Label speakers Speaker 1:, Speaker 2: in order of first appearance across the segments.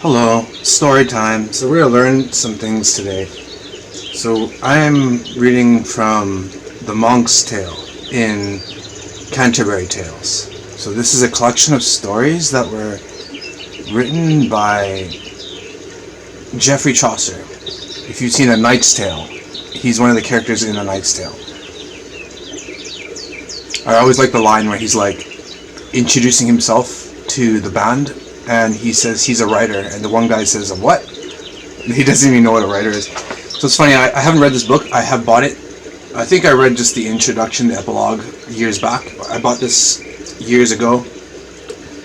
Speaker 1: Hello, story time. So we're going to learn some things today. So I am reading from The Monk's Tale in Canterbury Tales. So this is a collection of stories that were written by Geoffrey Chaucer. If you've seen A Knight's Tale, he's one of the characters in A Knight's Tale. I always like the line where he's like introducing himself to the band, and he says he's a writer, and the one guy says, "A what?" He doesn't even know what a writer is. So it's funny, I haven't read this book. I have bought it. I think I read just the introduction, the epilogue, years back. I bought this years ago,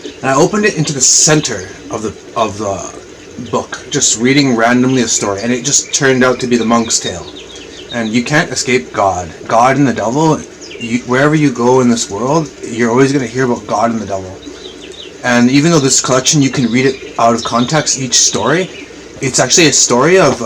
Speaker 1: and I opened it into the center of the book, just reading randomly a story, and it just turned out to be The Monk's Tale. And you can't escape God. God and the devil. Wherever you go in this world, you're always going to hear about God and the devil. And even though this collection, you can read it out of context, each story, it's actually a story of,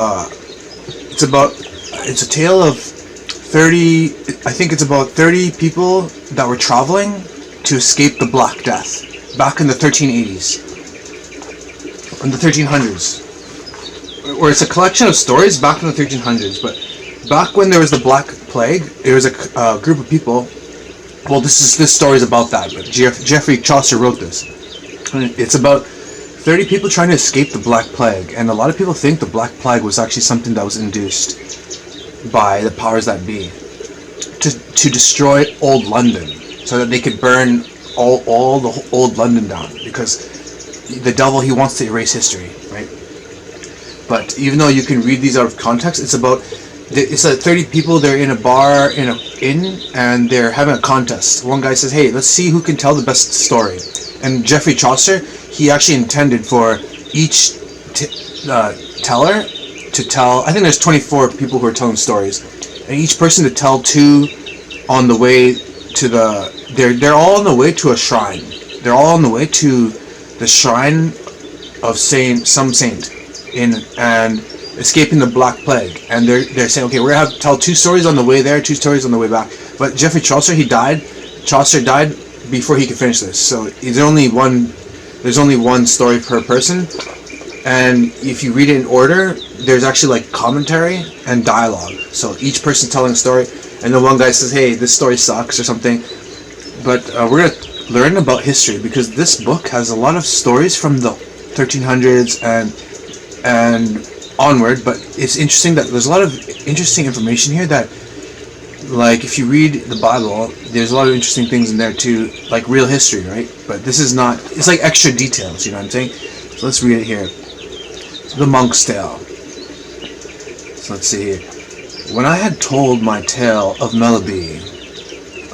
Speaker 1: it's a tale of 30, I think it's about 30 people that were traveling to escape the Black Death back in the 1380s, in the 1300s. Or it's a collection of stories back in the 1300s, but back when there was the Black Plague, there was a group of people. Well, this story is about that, but Geoffrey Chaucer wrote this. It's about 30 people trying to escape the Black Plague, and a lot of people think the Black Plague was actually something that was induced by the powers that be to destroy old London, so that they could burn all the old London down, because the devil, he wants to erase history, right? But even though you can read these out of context, it's like 30 people. They're in a bar, in an inn, and they're having a contest. One guy says, "Hey, let's see who can tell the best story." And Geoffrey Chaucer, he actually intended for each teller to tell, I think there's 24 people who are telling stories, and each person to tell two on the way to they're all on the way to a shrine. They're all on the way to the shrine of some saint and escaping the Black Plague. And they're saying, okay, we're going to have to tell two stories on the way there, two stories on the way back. But Geoffrey Chaucer, Chaucer died before he could finish this. So there's only one story per person. And if you read it in order, there's actually like commentary and dialogue. So each person telling a story, and then one guy says, "Hey, this story sucks," or something. But we're going to learn about history, because this book has a lot of stories from the 1300s and onward. But it's interesting that there's a lot of interesting information here that, like, if you read the Bible, there's a lot of interesting things in there too, like real history, right? But this is not, it's like extra details, you know what I'm saying? So let's read it here. The Monk's Tale. So let's see here. When I had told my tale of Melody.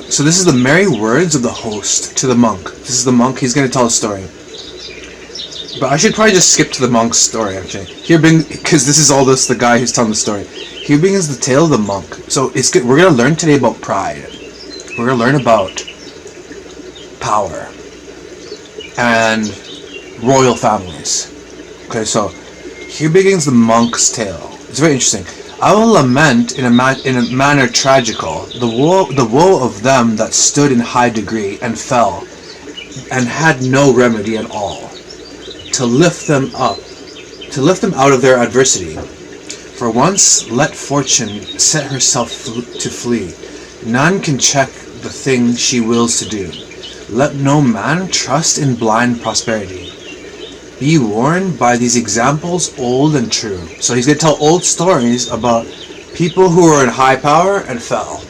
Speaker 1: So this is the merry words of the host to the monk. This is the monk, he's going to tell a story. But I should probably just skip to the monk's story, actually. Because this is all this, the guy who's telling the story. Here begins the tale of the monk. So it's good. We're going to learn today about pride. We're going to learn about power and royal families. Okay, so here begins the monk's tale. It's very interesting. I will lament in a manner tragical the woe of them that stood in high degree and fell, and had no remedy at all, to lift them out of their adversity. For once let fortune set herself to flee, none can check the thing she wills to do. Let no man trust in blind prosperity. Be warned by these examples old and true. So he's going to tell old stories about people who were in high power and fell.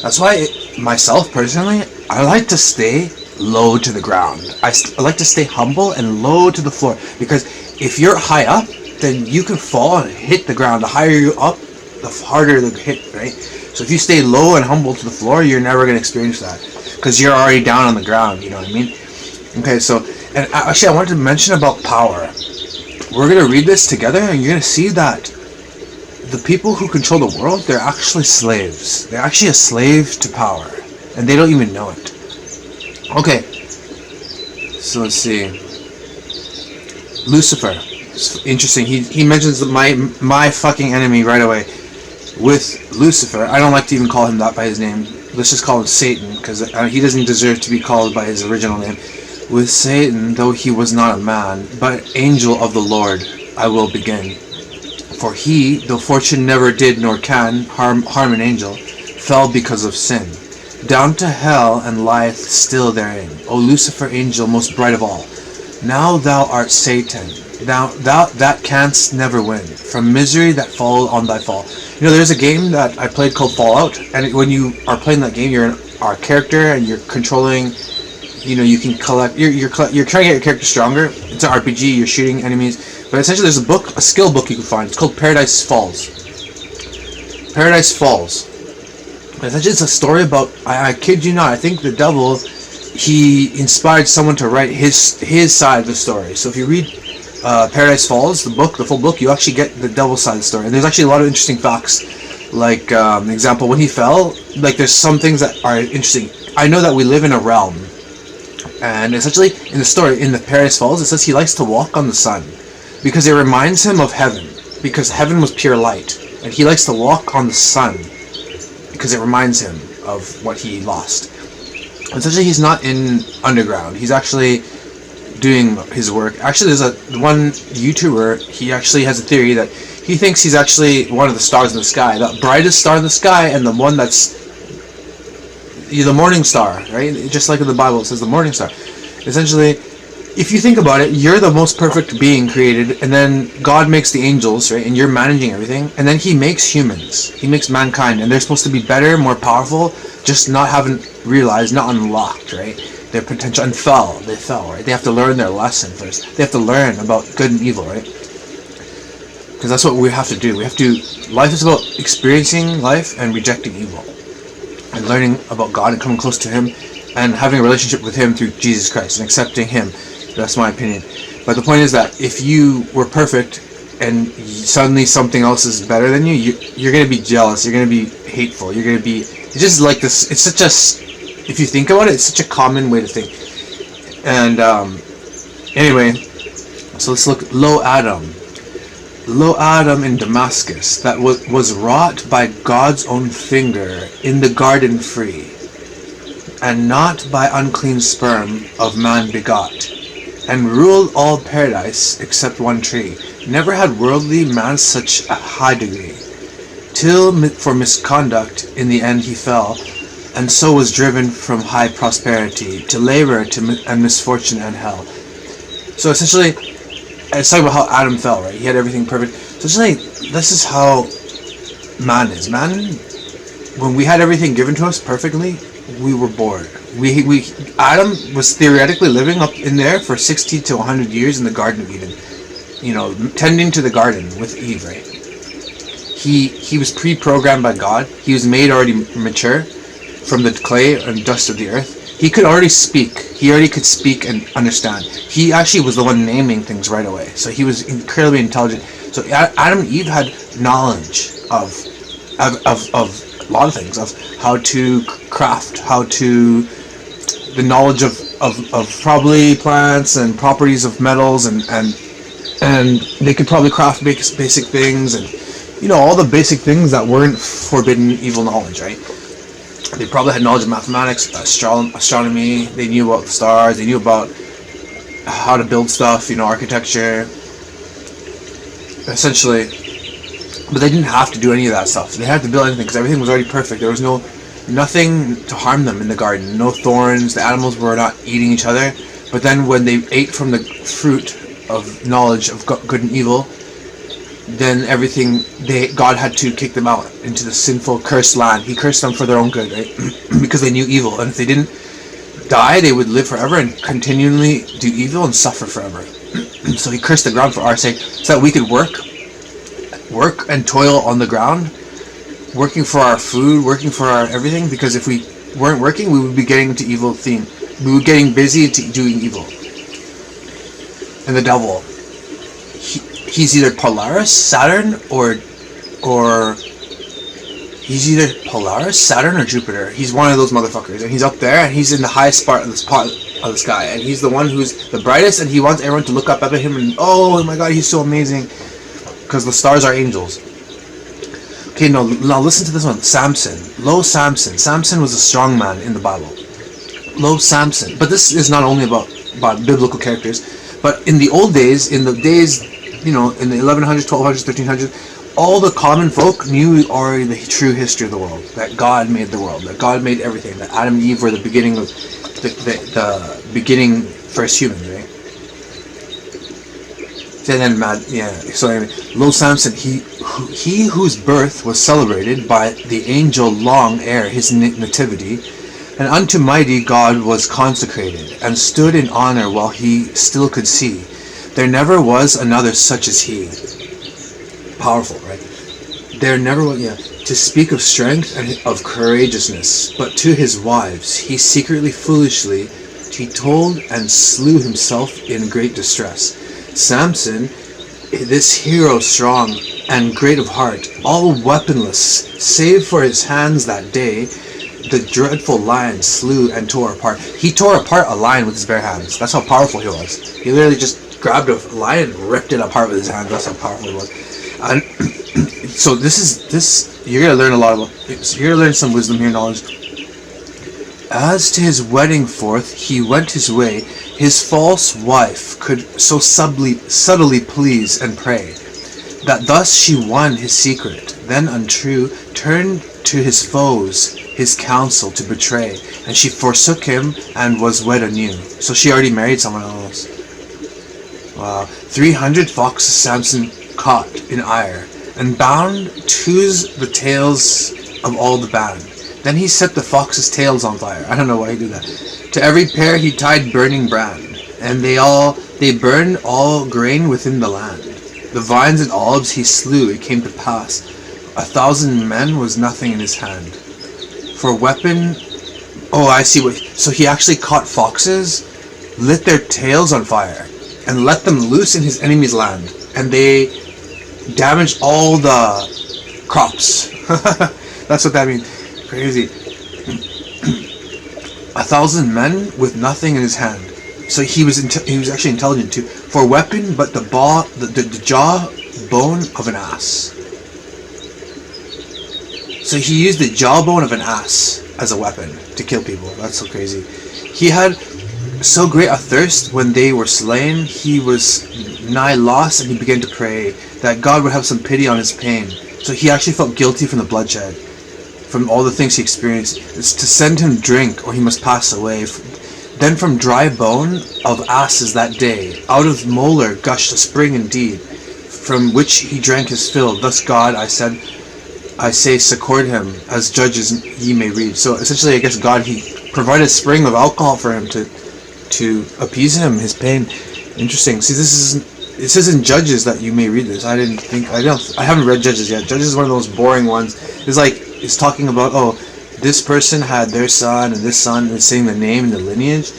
Speaker 1: That's why, myself personally, I like to stay low to the ground. I like to stay humble and low to the floor, because if you're high up, then you can fall and hit the ground. The higher you up, the harder the hit, right? So if you stay low and humble to the floor, you're never going to experience that, because you're already down on the ground, you know what I mean? Okay, so, and actually I wanted to mention about power. We're going to read this together, and you're going to see that the people who control the world, they're actually slaves. They're actually a slave to power, and they don't even know it. Okay, so let's see. Lucifer. It's interesting. He mentions my fucking enemy right away with Lucifer. I don't like to even call him that by his name. Let's just call him Satan, because he doesn't deserve to be called by his original name. With Satan, though he was not a man, but angel of the Lord, I will begin. For he, though fortune never did nor can harm an angel, fell because of sin, down to hell and lieth still therein. O Lucifer, angel most bright of all, now thou art Satan, thou that canst never win, from misery that followed on thy fall. You know, there's a game that I played called Fallout, and when you are playing that game, you're our character and you're controlling. You know, you can collect. You're trying to get your character stronger. It's an RPG. You're shooting enemies, but essentially, there's a skill book you can find. It's called Paradise Falls. Paradise Falls. Essentially, it's a story about. I kid you not. I think the devil, he inspired someone to write his side of the story. So if you read Paradise Falls, the full book, you actually get the devil's side of the story. And there's actually a lot of interesting facts. Like, example, when he fell, like there's some things that are interesting. I know that we live in a realm. And essentially, in the story, in the Paradise Falls, it says he likes to walk on the sun because it reminds him of heaven, because heaven was pure light, and he likes to walk on the sun because it reminds him of what he lost. Essentially, he's not in underground. He's actually doing his work. Actually, there's one YouTuber, he actually has a theory that he thinks he's actually one of the stars in the sky, the brightest star in the sky, and the one that's the morning star, right? Just like in the Bible, it says the morning star. Essentially, if you think about it, you're the most perfect being created, and then God makes the angels, right? And you're managing everything, and then he makes humans. He makes mankind, and they're supposed to be better, more powerful, just haven't realized, not unlocked, right? Their potential, and they fell, right? They have to learn their lesson first. They have to learn about good and evil, right? Because that's what we have to do. Life is about experiencing life and rejecting evil, and learning about God and coming close to him and having a relationship with him through Jesus Christ and accepting him. That's my opinion. But the point is that if you were perfect and suddenly something else is better than you're going to be jealous, you're going to be hateful, you're going to be, it's just like this, it's such a, if you think about it, it's such a common way to think. And anyway, so let's look. Lo Adam in Damascus, that was wrought by God's own finger in the garden free, and not by unclean sperm of man begot, and ruled all paradise except one tree. Never had worldly man such a high degree, till for misconduct in the end he fell, and so was driven from high prosperity to labor and misfortune and hell. So essentially, it's talking about how Adam fell, right? He had everything perfect. So essentially, this is how man is. Man, when we had everything given to us perfectly, we were bored. Adam was theoretically living up in there for 60 to 100 years in the Garden of Eden, you know, tending to the garden with Eve, right? He was pre-programmed by God. He was made already mature from the clay and dust of the earth. He could already speak. He already could speak and understand. He actually was the one naming things right away. So he was incredibly intelligent. So Adam and Eve had knowledge of a lot of things, of how to craft, the knowledge of probably plants and properties of metals, and they could probably craft basic things, and you know, all the basic things that weren't forbidden evil knowledge, right? They probably had knowledge of mathematics, astronomy. They knew about the stars. They knew about how to build stuff, you know, architecture, essentially. But they didn't have to do any of that stuff. They had to build anything because everything was already perfect. There was nothing to harm them in the garden. No thorns. The animals were not eating each other. But then when they ate from the fruit of knowledge of good and evil, then God had to kick them out into the sinful, cursed land. He cursed them for their own good, right? Because they knew evil, and if they didn't die, they would live forever and continually do evil and suffer forever. So he cursed the ground for our sake, so that we could work and toil on the ground, working for our food, working for our everything. Because if we weren't working, we would be getting into evil theme. We were getting busy into doing evil. And the devil, he's either Polaris, Saturn, or he's either Polaris, Saturn, or Jupiter. He's one of those motherfuckers, and he's up there, and he's in the highest part of the sky, and he's the one who's the brightest, and he wants everyone to look up at him and, oh my God, he's so amazing, because the stars are angels. Okay, now listen to this one. Samson. Samson was a strong man in the Bible. Samson. But this is not only about about biblical characters. But in the old days, in the days, in the 1100s, 1200s, 1300s, all the common folk knew already the true history of the world. That God made the world. That God made everything. That Adam and Eve were the beginning of the beginning first humans, right? And then, so anyway, lo Samson, he whose birth was celebrated by the angel long ere his nativity, and unto mighty God was consecrated, and stood in honor while he still could see. There never was another such as he. Powerful, right? There never was, to speak of strength and of courageousness, but to his wives he secretly foolishly he told and slew himself in great distress. Samson, this hero strong and great of heart, all weaponless, save for his hands that day, the dreadful lion slew and tore apart. He tore apart a lion with his bare hands. That's how powerful he was. He literally just grabbed a lion and ripped it apart with his hands. That's how powerful he was. And so you're gonna learn a lot about. You're gonna learn some wisdom here, knowledge. As to his wedding forth, he went his way. His false wife could so subtly please and pray, that thus she won his secret. Then untrue turned to his foes his counsel to betray, and she forsook him and was wed anew. So she already married someone else. Wow. 300 foxes Samson caught in ire, and bound to's the tails of all the band. Then he set the foxes' tails on fire. I don't know why he did that. To every pair he tied burning brand, and they burned all grain within the land. The vines and olives he slew. It came to pass, 1,000 men was nothing in his hand. For weapon, I see what. So he actually caught foxes, lit their tails on fire, and let them loose in his enemy's land, and they damaged all the crops. That's what that means. Crazy. 1,000 men with nothing in his hand. So he was actually intelligent too. For weapon, but the jawbone of an ass. So he used the jawbone of an ass as a weapon to kill people. That's so crazy. He had so great a thirst when they were slain, he was nigh lost, and he began to pray that God would have some pity on his pain. So he actually felt guilty from the bloodshed, from all the things he experienced. It's to send him drink, or he must pass away. Then from dry bone of asses that day, out of molar gushed a spring indeed, from which he drank his fill. Thus God, I say, succored him, as judges ye may read. So essentially, I guess God, he provided a spring of alcohol for him to appease him, his pain. Interesting. See, it says in Judges that you may read this. I haven't read Judges yet. Judges is one of those boring ones. It's talking about, this person had their son, and this son is saying the name and the lineage.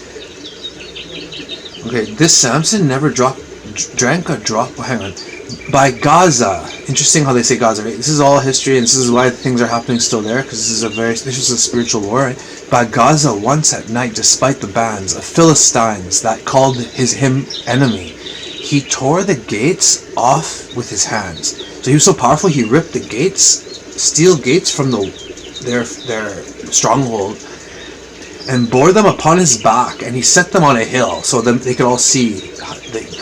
Speaker 1: Okay, this Samson never drank a drop. Hang on. By Gaza. Interesting how they say Gaza, right? This is all history, and this is why things are happening still there, because this is a spiritual war, right? By Gaza once at night, despite the bands of Philistines that called him enemy, he tore the gates off with his hands. So he was so powerful, he ripped the gates, steel gates from their stronghold, and bore them upon his back, and he set them on a hill so that they could all see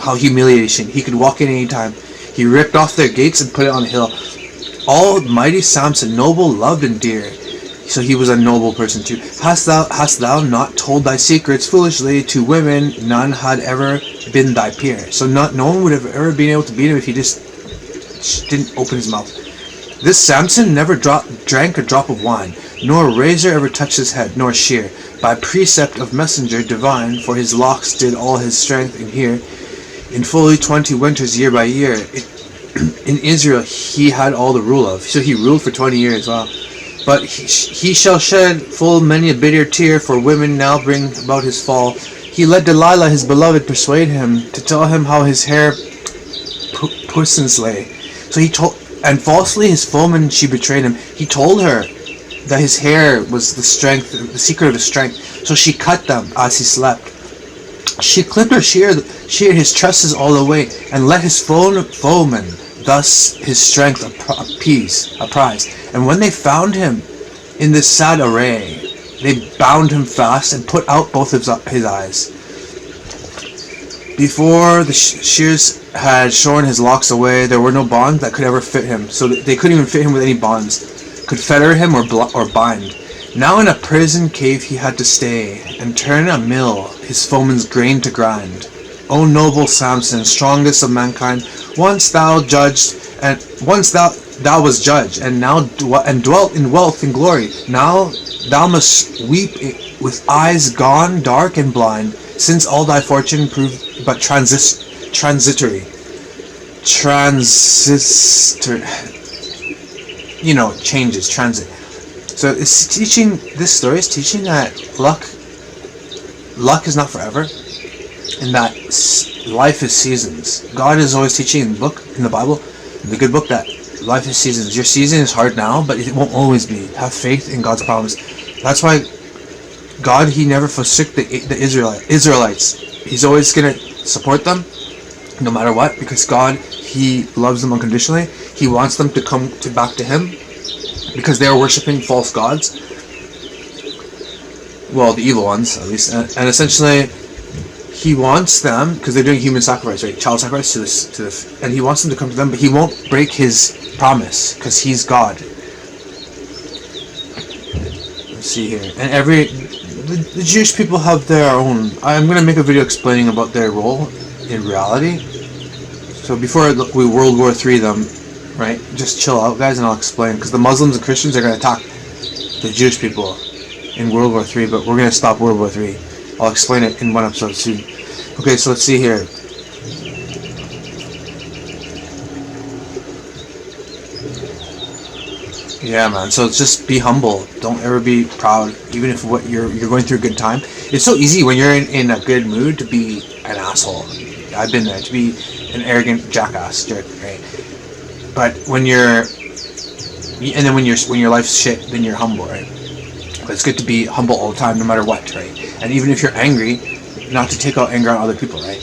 Speaker 1: how humiliation. He could walk in any time. He ripped off their gates and put it on a hill. Almighty Samson, noble, loved, and dear. So he was a noble person too. Hast thou not told thy secrets foolishly to women? None had ever been thy peer. So no one would have ever been able to beat him if he just didn't open his mouth. This Samson never drank a drop of wine, nor razor ever touched his head, nor shear. By precept of messenger divine, for his locks did all his strength inhere. In fully 20 winters, year by year, in Israel he had all the rule of. So he ruled for 20 years. Wow. But he shall shed full many a bitter tear, for women now bring about his fall. He let Delilah his beloved persuade him to tell him how his hair puissance lay. So he told, and falsely his foeman she betrayed him. He told her that his hair was the secret of his strength. So she cut them as he slept. She clipped or sheared his tresses all away, and let his foeman thus his strength apprise. And when they found him in this sad array, they bound him fast and put out both his eyes. Before the shears had shorn his locks away, there were no bonds that could ever fit him. So they couldn't even fit him with any bonds, could fetter him or bind. Now in a prison cave he had to stay, and turn a mill his foeman's grain to grind. O noble Samson, strongest of mankind, once thou was judge, and now dwelt in wealth and glory. Now thou must weep with eyes gone dark and blind, since all thy fortune proved but transitory. Changes, transit. So it's teaching, this story is teaching that luck is not forever, and that life is seasons. God is always teaching in the Bible, in the good book, that life is seasons. Your season is hard now, but it won't always be. Have faith in God's promise. That's why God, He never forsook the Israelites. He's always going to support them, no matter what, because God, He loves them unconditionally. He wants them to come back to Him, because they are worshiping false gods. Well, the evil ones, at least. And essentially, He wants them, because they're doing human sacrifice, right? Child sacrifice and He wants them to come to them, but He won't break His promise, because He's God. Let's see here. And the Jewish people have their own. I'm going to make a video explaining about their role in reality. So before we World War III them, right? Just chill out, guys, and I'll explain. Because the Muslims and Christians are going to attack the Jewish people in World War III, but we're going to stop World War III. I'll explain it in one episode soon. Okay, so let's see here. Yeah, man. So just be humble. Don't ever be proud, even if what you're going through a good time. It's so easy when you're in a good mood to be an asshole. I've been there, to be an arrogant jackass, jerk, right? But when your life's shit, then you're humble, right? But it's good to be humble all the time, no matter what, right? And even if you're angry, not to take out anger on other people, right?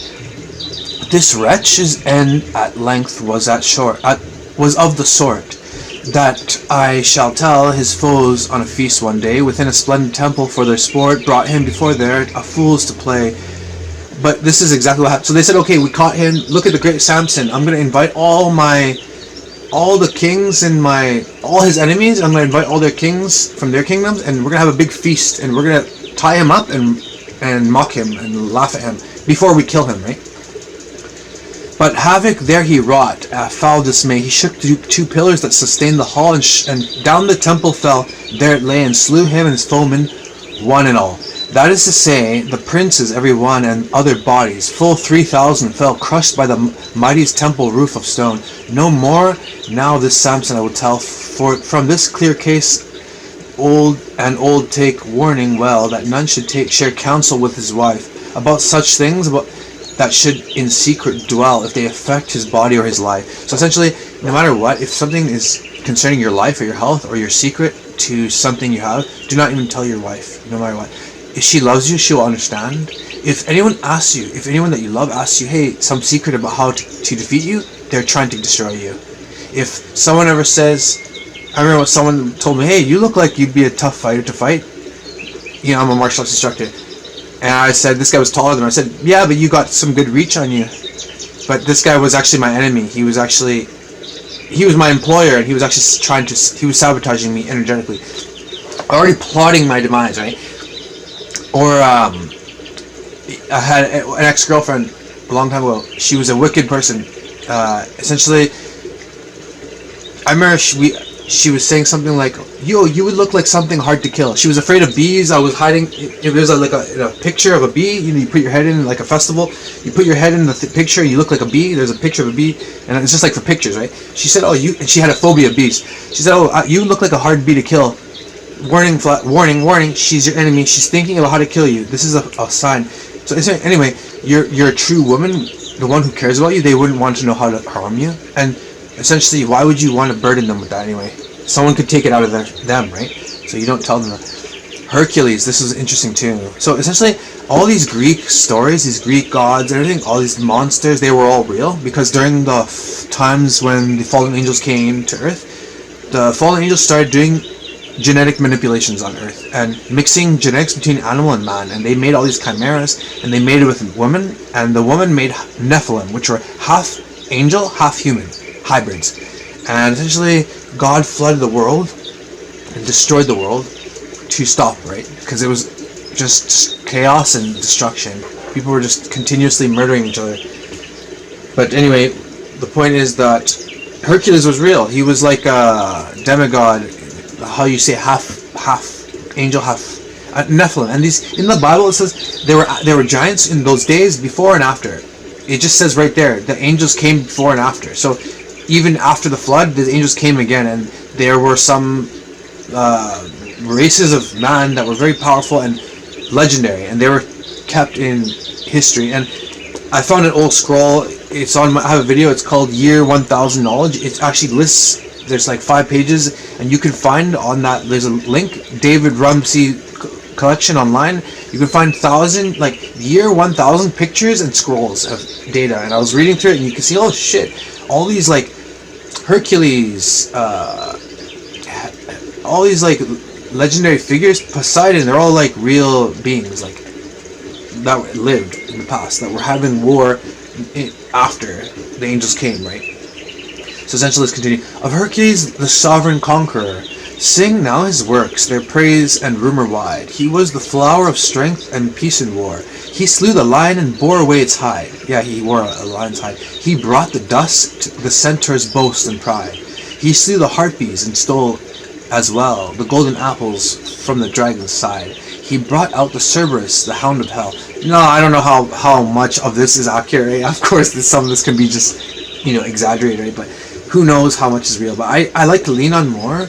Speaker 1: This wretch's end at length was of the sort that I shall tell his foes on a feast one day, within a splendid temple for their sport, brought him before there a fools to play. But this is exactly what happened. So they said, okay, we caught him. Look at the great Samson. I'm going to invite all the kings and all his enemies. I'm going to invite all their kings from their kingdoms, and we're going to have a big feast, and we're going to tie him up and mock him and laugh at him before we kill him, right? But havoc there he wrought, foul dismay. He shook two pillars that sustained the hall, and down the temple fell. There it lay, and slew him and his foemen, one and all. That is to say, the princes, every one, and other bodies, full 3,000, fell crushed by the mightiest temple roof of stone. No more now this Samson I will tell, for from this clear case old take warning well, that none should share counsel with his wife about such things, that should in secret dwell, if they affect his body or his life. So essentially, no matter what, if something is concerning your life or your health or your secret to something you have, do not even tell your wife, no matter what. If she loves you, she will understand. If anyone that you love asks you, hey, some secret about how to defeat you, they're trying to destroy you. If someone ever says, I remember when someone told me, hey, you look like you'd be a tough fighter to fight. You know, I'm a martial arts instructor. And I said, this guy was taller than me. I said, yeah, but you got some good reach on you. But this guy was actually my enemy. He was my employer, and he was actually he was sabotaging me energetically. Already plotting my demise, right? Or, I had an ex-girlfriend a long time ago. She was a wicked person. Essentially, I remember she was saying something like, yo, you would look like something hard to kill. She was afraid of bees. I was hiding. If there's a picture of a bee, you put your head in like a festival. You put your head in the picture, you look like a bee. There's a picture of a bee, and it's just like for pictures, right? She said, and she had a phobia of bees. She said, you look like a hard bee to kill. Warning, she's your enemy. She's thinking about how to kill you. This is a sign. So anyway, you're a true woman, the one who cares about you. They wouldn't want to know how to harm you, and essentially, why would you want to burden them with that anyway? Someone could take it out of them, right? So you don't tell them that. Hercules, this is interesting too. So essentially, all these Greek stories, these Greek gods, everything, all these monsters, they were all real, because during the times when the fallen angels came to Earth, the fallen angels started doing genetic manipulations on Earth and mixing genetics between animal and man, and they made all these chimeras, and they made it with women, and the woman made Nephilim, which were half angel, half human hybrids, and essentially God flooded the world and destroyed the world to stop, right? Because it was just chaos and destruction. People were just continuously murdering each other. But anyway, the point is that Hercules was real. He was like a demigod, how you say half angel, half Nephilim. And these in the Bible it says they were giants in those days before and after. It just says right there the angels came before and after. So even after the flood, the angels came again, and there were some races of man that were very powerful and legendary, and they were kept in history. And I found an old scroll. It's on I have a video. It's called Year 1000 Knowledge. It actually lists. There's like 5 pages, and you can find on that. There's a link, David Rumsey collection online. You can find year 1000 pictures and scrolls of data. And I was reading through it, and you can see, oh shit, all these like Hercules, all these like legendary figures, Poseidon, they're all like real beings, like that lived in the past, that were having war after the angels came, right? So essentially, let's continue. Of Hercules, the sovereign conqueror, sing now his works, their praise and rumor wide. He was the flower of strength and peace in war. He slew the lion and bore away its hide. Yeah, he wore a lion's hide. He brought the dust, the centaur's boast and pride. He slew the harpies and stole as well the golden apples from the dragon's side. He brought out the Cerberus, the hound of hell. No, I don't know how much of this is accurate. Of course, some of this can be just, exaggerated, right? But who knows how much is real. But I like to lean on more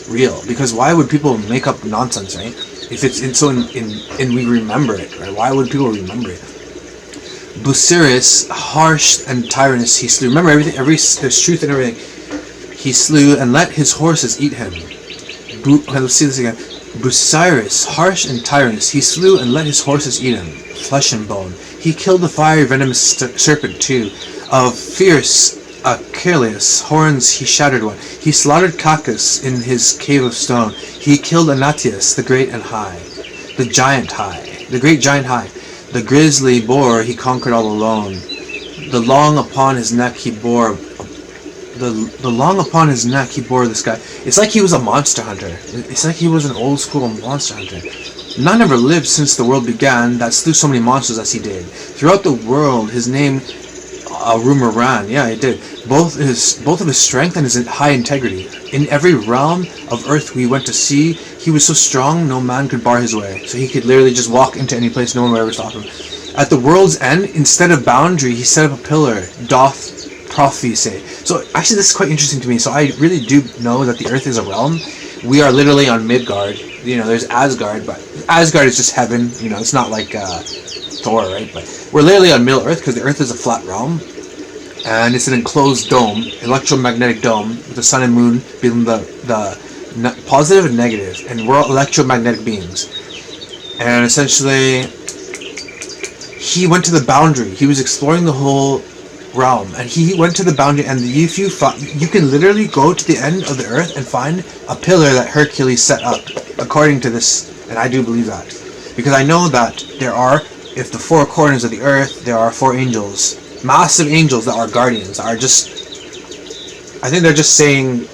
Speaker 1: real, because why would people make up nonsense, right? If it's and we remember it, right? Why would people remember it? Busiris, harsh and tyrannous, he slew. Remember everything. There's truth in everything. He slew and let his horses eat him. Let's see this again. Busiris, harsh and tyrannous, he slew and let his horses eat him, flesh and bone. He killed the fiery venomous serpent too. Of fierce Achilles, horns he shattered one. He slaughtered Cacus in his cave of stone. He killed Anatius, the great and high, the great giant high. The grizzly boar he conquered all alone. The long upon his neck he bore. The long upon his neck he bore this guy. It's like he was a monster hunter. It's like he was an old school monster hunter. None ever lived since the world began that slew so many monsters as he did. Throughout the world his name a rumor ran. Yeah, it did. Both of his strength and his high integrity. In every realm of earth we went to see, he was so strong no man could bar his way. So he could literally just walk into any place, no one would ever stop him. At the world's end, instead of boundary, he set up a pillar, doth prophecy say. So actually this is quite interesting to me. So I really do know that the earth is a realm. We are literally on Midgard. There's Asgard, but Asgard is just heaven. It's not like Thor, right? But we're literally on Middle Earth because the earth is a flat realm. And it's an enclosed dome, electromagnetic dome, with the sun and moon being the positive and negative, and we're all electromagnetic beings. And essentially, he went to the boundary. He was exploring the whole realm, and he went to the boundary. And if you can literally go to the end of the earth and find a pillar that Hercules set up, according to this, and I do believe that, because I know that there are, if the 4 corners of the earth, there are 4 angels. Massive angels that are guardians, are just, I think they're just saying,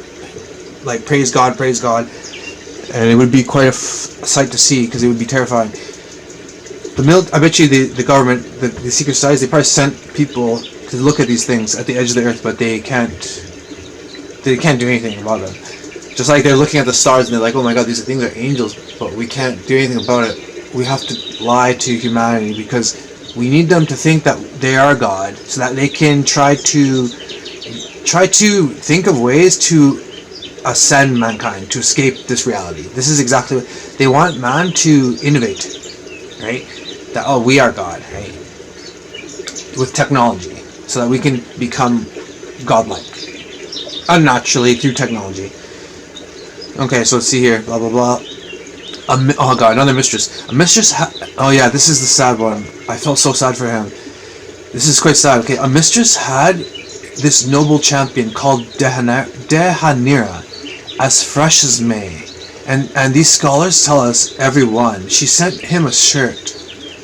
Speaker 1: like, praise God, and it would be quite a sight to see, because it would be terrifying. I bet you the government, the secret societies, they probably sent people to look at these things at the edge of the earth, but they can't do anything about them. Just like they're looking at the stars and they're like, oh my god, these things are angels, but we can't do anything about it. We have to lie to humanity, because we need them to think that they are God, so that they can try to think of ways to ascend mankind, to escape this reality. This is exactly what they want: man to innovate, right? That, oh, we are God, right? With technology, so that we can become godlike, unnaturally, through technology. Okay, so let's see here. Blah blah blah. Oh god, another mistress. Oh yeah, this is the sad one. I felt so sad for him. This is quite sad. Okay, a mistress had this noble champion called Dehanira, as fresh as May. And these scholars tell us everyone. She sent him a shirt.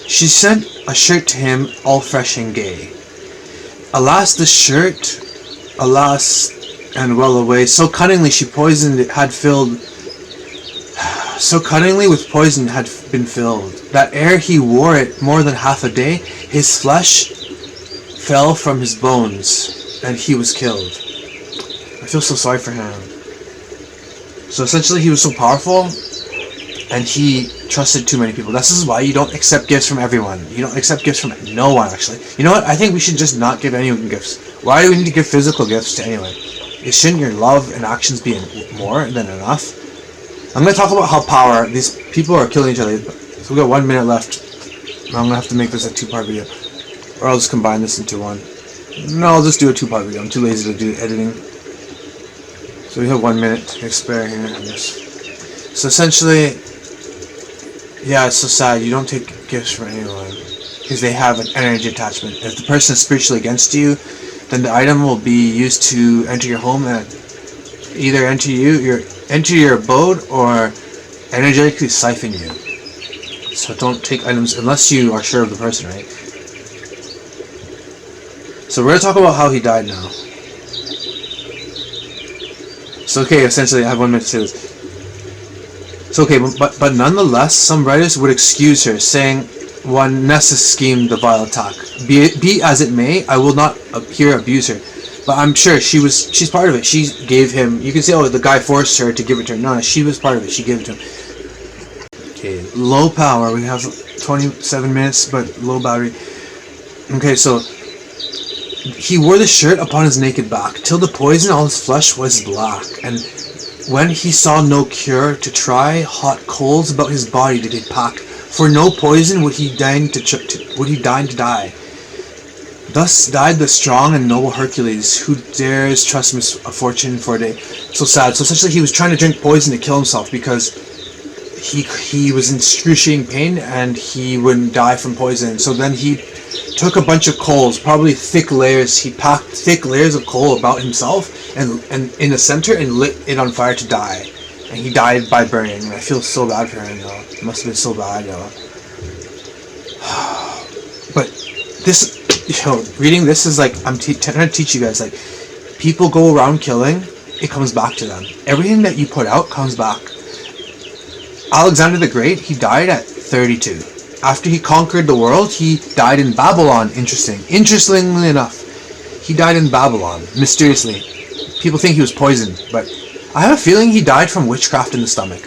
Speaker 1: She sent a shirt to him, all fresh and gay. Alas, the shirt, alas, and well away. So cunningly she poisoned it had filled. So cunningly with poison had been filled, that ere he wore it more than half a day, his flesh fell from his bones, and he was killed. I feel so sorry for him. So essentially he was so powerful, and he trusted too many people. This is why you don't accept gifts from everyone. You don't accept gifts from no one, actually. You know what? I think we should just not give anyone gifts. Why do we need to give physical gifts to anyone? Shouldn't your love and actions be more than enough? I'm going to talk about how power, these people are killing each other. So we've got 1 minute left. I'm going to have to make this a 2-part video. Or I'll just combine this into one. No, I'll just do a 2-part video. I'm too lazy to do editing. So we have 1 minute to spare here on this. So essentially, yeah, it's so sad. You don't take gifts from anyone, because they have an energy attachment. If the person is spiritually against you, then the item will be used to enter your home and either enter your abode or energetically siphon you. So don't take items unless you are sure of the person, right? So we're going to talk about how he died now. So okay, essentially I have 1 minute to say this. So okay, but nonetheless, some writers would excuse her, saying, one Nessus schemed the vile attack. Be as it may, I will not here abuse her. But I'm sure she's part of it. She gave him, you can say, oh, the guy forced her to give it to her. No, she was part of it. She gave it to him. Okay, low power. We have 27 minutes, but low battery. Okay, so he wore the shirt upon his naked back, till the poison on his flesh was black. And when he saw no cure to try, hot coals about his body did he pack. For no poison would he deign to die. Thus died the strong and noble Hercules, who dares trust misfortune for a day. So sad. So essentially he was trying to drink poison to kill himself because he was in excruciating pain and he wouldn't die from poison. So then he took a bunch of coals, probably thick layers. He packed thick layers of coal about himself and in the center and lit it on fire to die. And he died by burning. And I feel so bad for him, though. It must have been so bad, though. But this, reading this is like, I'm trying to teach you guys, like, people go around killing, it comes back to them. Everything that you put out comes back. Alexander the Great, he died at 32. After he conquered the world, he died in Babylon. Interestingly enough, he died in Babylon, mysteriously. People think he was poisoned, but I have a feeling he died from witchcraft in the stomach.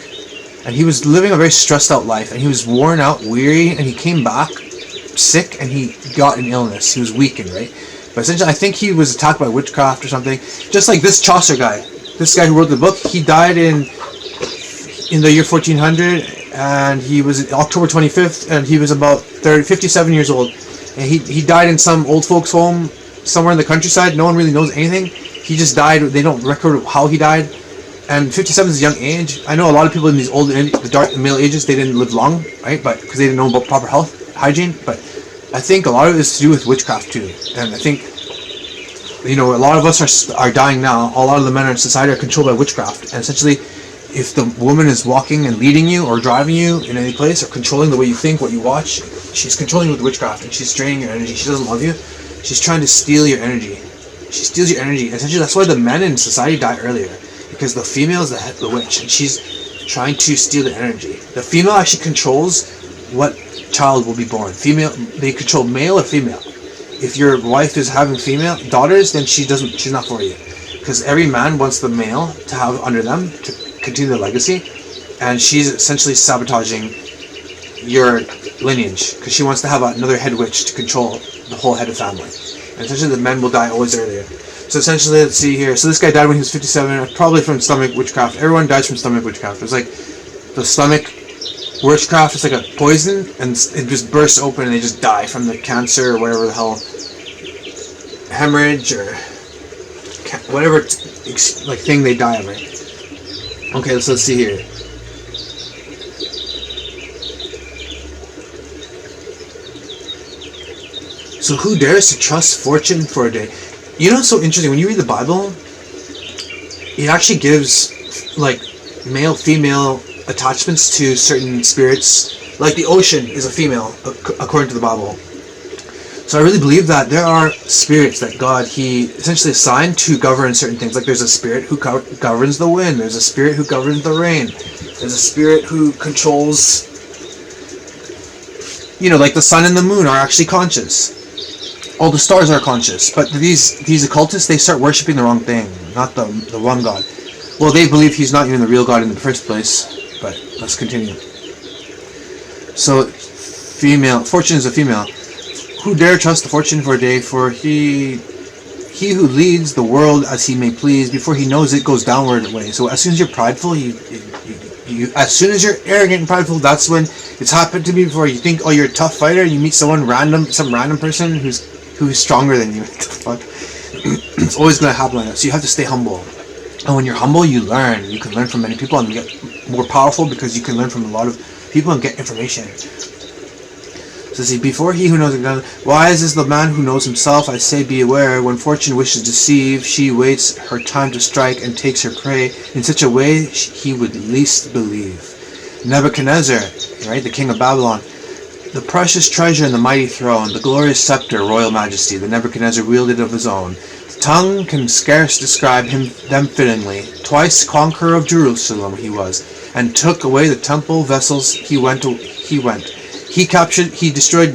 Speaker 1: And he was living a very stressed out life, and he was worn out, weary, and he came back sick, and he got an illness. He was weakened, right? But essentially, I think he was attacked by witchcraft or something. Just like this Chaucer guy. This guy who wrote the book, he died in the year 1400, and he was October 25th, and he was about 57 years old. And he died in some old folks' home somewhere in the countryside. No one really knows anything. He just died. They don't record how he died. And 57 is a young age. I know a lot of people in these the dark Middle Ages, they didn't live long, right? But because they didn't know about proper health, hygiene. But I think a lot of it is to do with witchcraft too. And I think, a lot of us are dying now. A lot of the men in society are controlled by witchcraft. And essentially, if the woman is walking and leading you or driving you in any place or controlling the way you think, what you watch, she's controlling you with witchcraft and she's draining your energy. She doesn't love you. She's trying to steal your energy. She steals your energy. Essentially, that's why the men in society die earlier. Because the female is the witch, and she's trying to steal the energy. The female actually controls what child will be born. They control male or female. If your wife is having female daughters, then she's not for you. Because every man wants the male to have under them to continue the legacy, and she's essentially sabotaging your lineage because she wants to have another head witch to control the whole head of family. And essentially, the men will die always earlier. So essentially, let's see here. So this guy died when he was 57, probably from stomach witchcraft. Everyone dies from stomach witchcraft. It's like the stomach witchcraft is like a poison, and it just bursts open, and they just die from the cancer or whatever the hell, hemorrhage or whatever thing they die of. Right? Okay, so let's see here. So who dares to trust fortune for a day? It's so interesting. When you read the Bible, it actually gives, male-female attachments to certain spirits. Like the ocean is a female, according to the Bible. So I really believe that there are spirits that God, He essentially assigned to govern certain things. Like there's a spirit who governs the wind. There's a spirit who governs the rain. There's a spirit who controls, like the sun and the moon are actually conscious. All the stars are conscious. But these occultists, they start worshipping the wrong thing, not the one God. Well, they believe He's not even the real God in the first place. But let's continue. So, fortune is a female. Who dare trust the fortune for a day? For he who leads the world as he may please, before he knows it, goes downward way. So as soon as you're prideful, as soon as you're arrogant and prideful, that's when it's happened to me before. You think, oh, you're a tough fighter, and you meet some random person who's stronger than you. What the fuck? It's always going to happen like that. So you have to stay humble. And when you're humble, you learn. You can learn from many people and you get more powerful because you can learn from a lot of people and get information. So see, before he who knows it, wise is the man who knows himself. I say, be aware. When fortune wishes to deceive, she waits her time to strike and takes her prey in such a way he would least believe. Nebuchadnezzar, right, the king of Babylon, the precious treasure and the mighty throne, the glorious scepter, royal majesty, the Nebuchadnezzar wielded of his own. The tongue can scarce describe them fittingly. Twice conqueror of Jerusalem he was, and took away the temple vessels. He went. He destroyed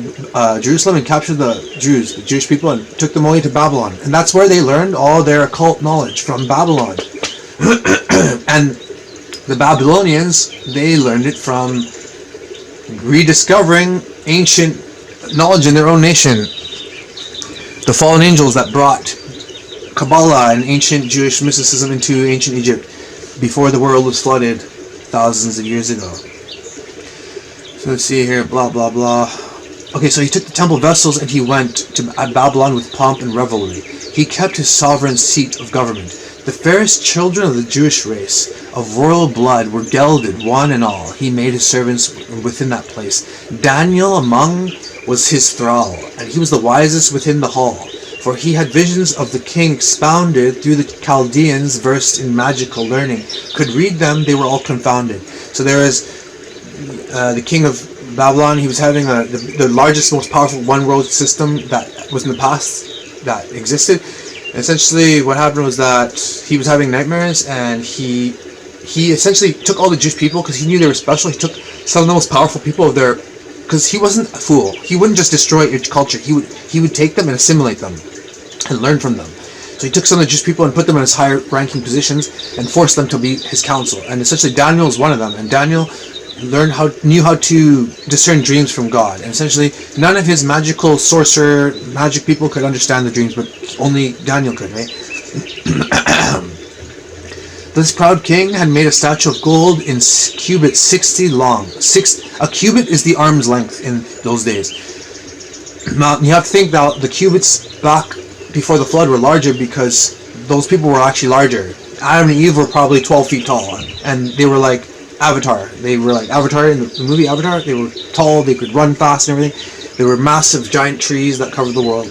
Speaker 1: Jerusalem and captured the Jewish people, and took them away to Babylon. And that's where they learned all their occult knowledge, from Babylon. And the Babylonians, they learned it from rediscovering ancient knowledge in their own nation. The fallen angels that brought Kabbalah and ancient Jewish mysticism into ancient Egypt before the world was flooded thousands of years ago. So let's see here, blah blah blah. Okay, so he took the temple vessels and he went to Babylon with pomp and revelry. He kept his sovereign seat of government. The fairest children of the Jewish race, of royal blood, were gelded, one and all. He made his servants within that place. Daniel among was his thrall, and he was the wisest within the hall. For he had visions of the king expounded through the Chaldeans, versed in magical learning. Could read them, they were all confounded. So there is the king of Babylon. He was having the largest, most powerful one-world system that was in the past that existed. And essentially, what happened was that he was having nightmares, and he essentially took all the Jewish people because he knew they were special. He took some of the most powerful people of their, because he wasn't a fool. He wouldn't just destroy your culture. He would take them and assimilate them and learn from them. So he took some of the Jewish people and put them in his higher ranking positions and forced them to be his council. And essentially, Daniel was one of them. And Daniel knew how to discern dreams from God. And essentially, none of his magical magic people could understand the dreams, but only Daniel could, right? This proud king had made a statue of gold in cubits 60 long. A cubit is the arm's length in those days. Now, you have to think that the cubits back before the flood were larger because those people were actually larger. Adam and Eve were probably 12 feet tall, and they were like Avatar. They were like Avatar in the movie Avatar. They were tall, they could run fast and everything. They were massive, giant trees that covered the world.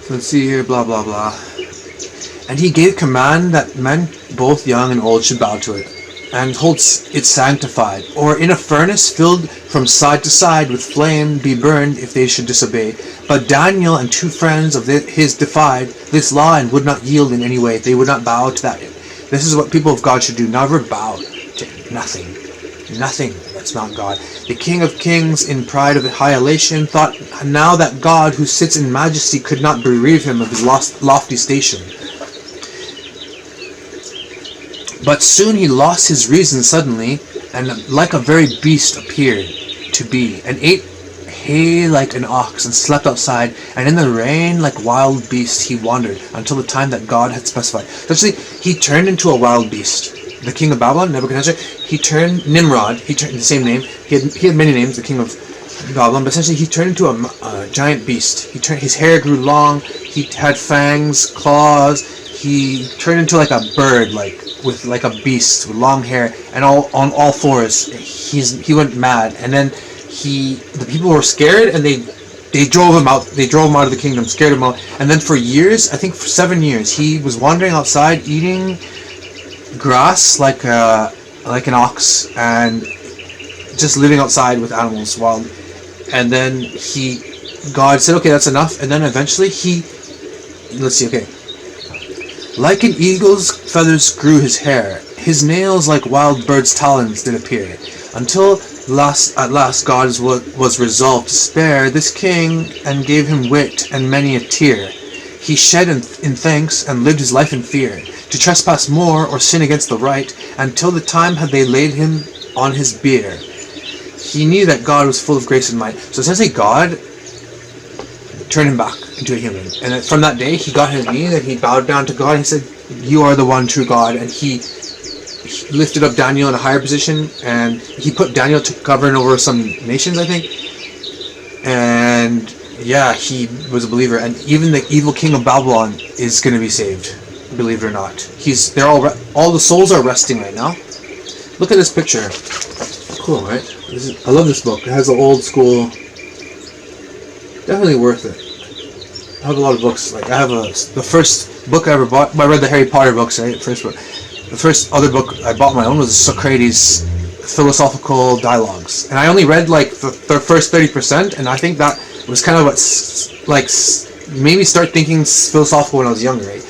Speaker 1: So let's see here, blah, blah, blah. And he gave command that men both young and old should bow to it, and hold it sanctified, or in a furnace filled from side to side with flame be burned if they should disobey. But Daniel and 2 friends of his defied this law and would not yield in any way. They would not bow to that. This is what people of God should do. Never bow to nothing. Nothing that's not God. The King of Kings, in pride of high elation, thought now that God, who sits in majesty, could not bereave him of his lofty station. But soon he lost his reason suddenly, and like a very beast appeared to be, and ate hay like an ox, and slept outside, and in the rain like wild beast he wandered, until the time that God had specified. Essentially, he turned into a wild beast. The king of Babylon, Nebuchadnezzar, he turned Nimrod, he turned the same name, he had many names, the king of Babylon, but essentially he turned into a giant beast. His hair grew long, he had fangs, claws, he turned into like a bird, with like a beast with long hair, and on all fours. He went mad, and then the people were scared, and they drove him out. They drove him out of the kingdom, scared him out. And then for years, I think for 7 years, he was wandering outside, eating grass like an ox, and just living outside with animals. Wild. And then God said, okay, that's enough. And then eventually let's see, okay. Like an eagle's feathers grew his hair, his nails like wild birds' talons did appear, until at last God was resolved to spare this king, and gave him wit and many a tear. He shed in thanks, and lived his life in fear, to trespass more or sin against the right, until the time had they laid him on his bier. He knew that God was full of grace and might. So essentially God turned him back into a human. And from that day, he got his knee, and he bowed down to God. He said, you are the one true God. And he lifted up Daniel in a higher position, and he put Daniel to govern over some nations, I think. And yeah, he was a believer. And even the evil king of Babylon is going to be saved, believe it or not. All the souls are resting right now. Look at this picture. Cool, right? I love this book. It has an old school. Definitely worth it. I have a lot of books. Like I have the first book I ever bought. I read the Harry Potter books, right? First book. The first other book I bought my own was Socrates' Philosophical Dialogues, and I only read like the first 30%, and I think that was kind of what like made me start thinking philosophical when I was younger, right?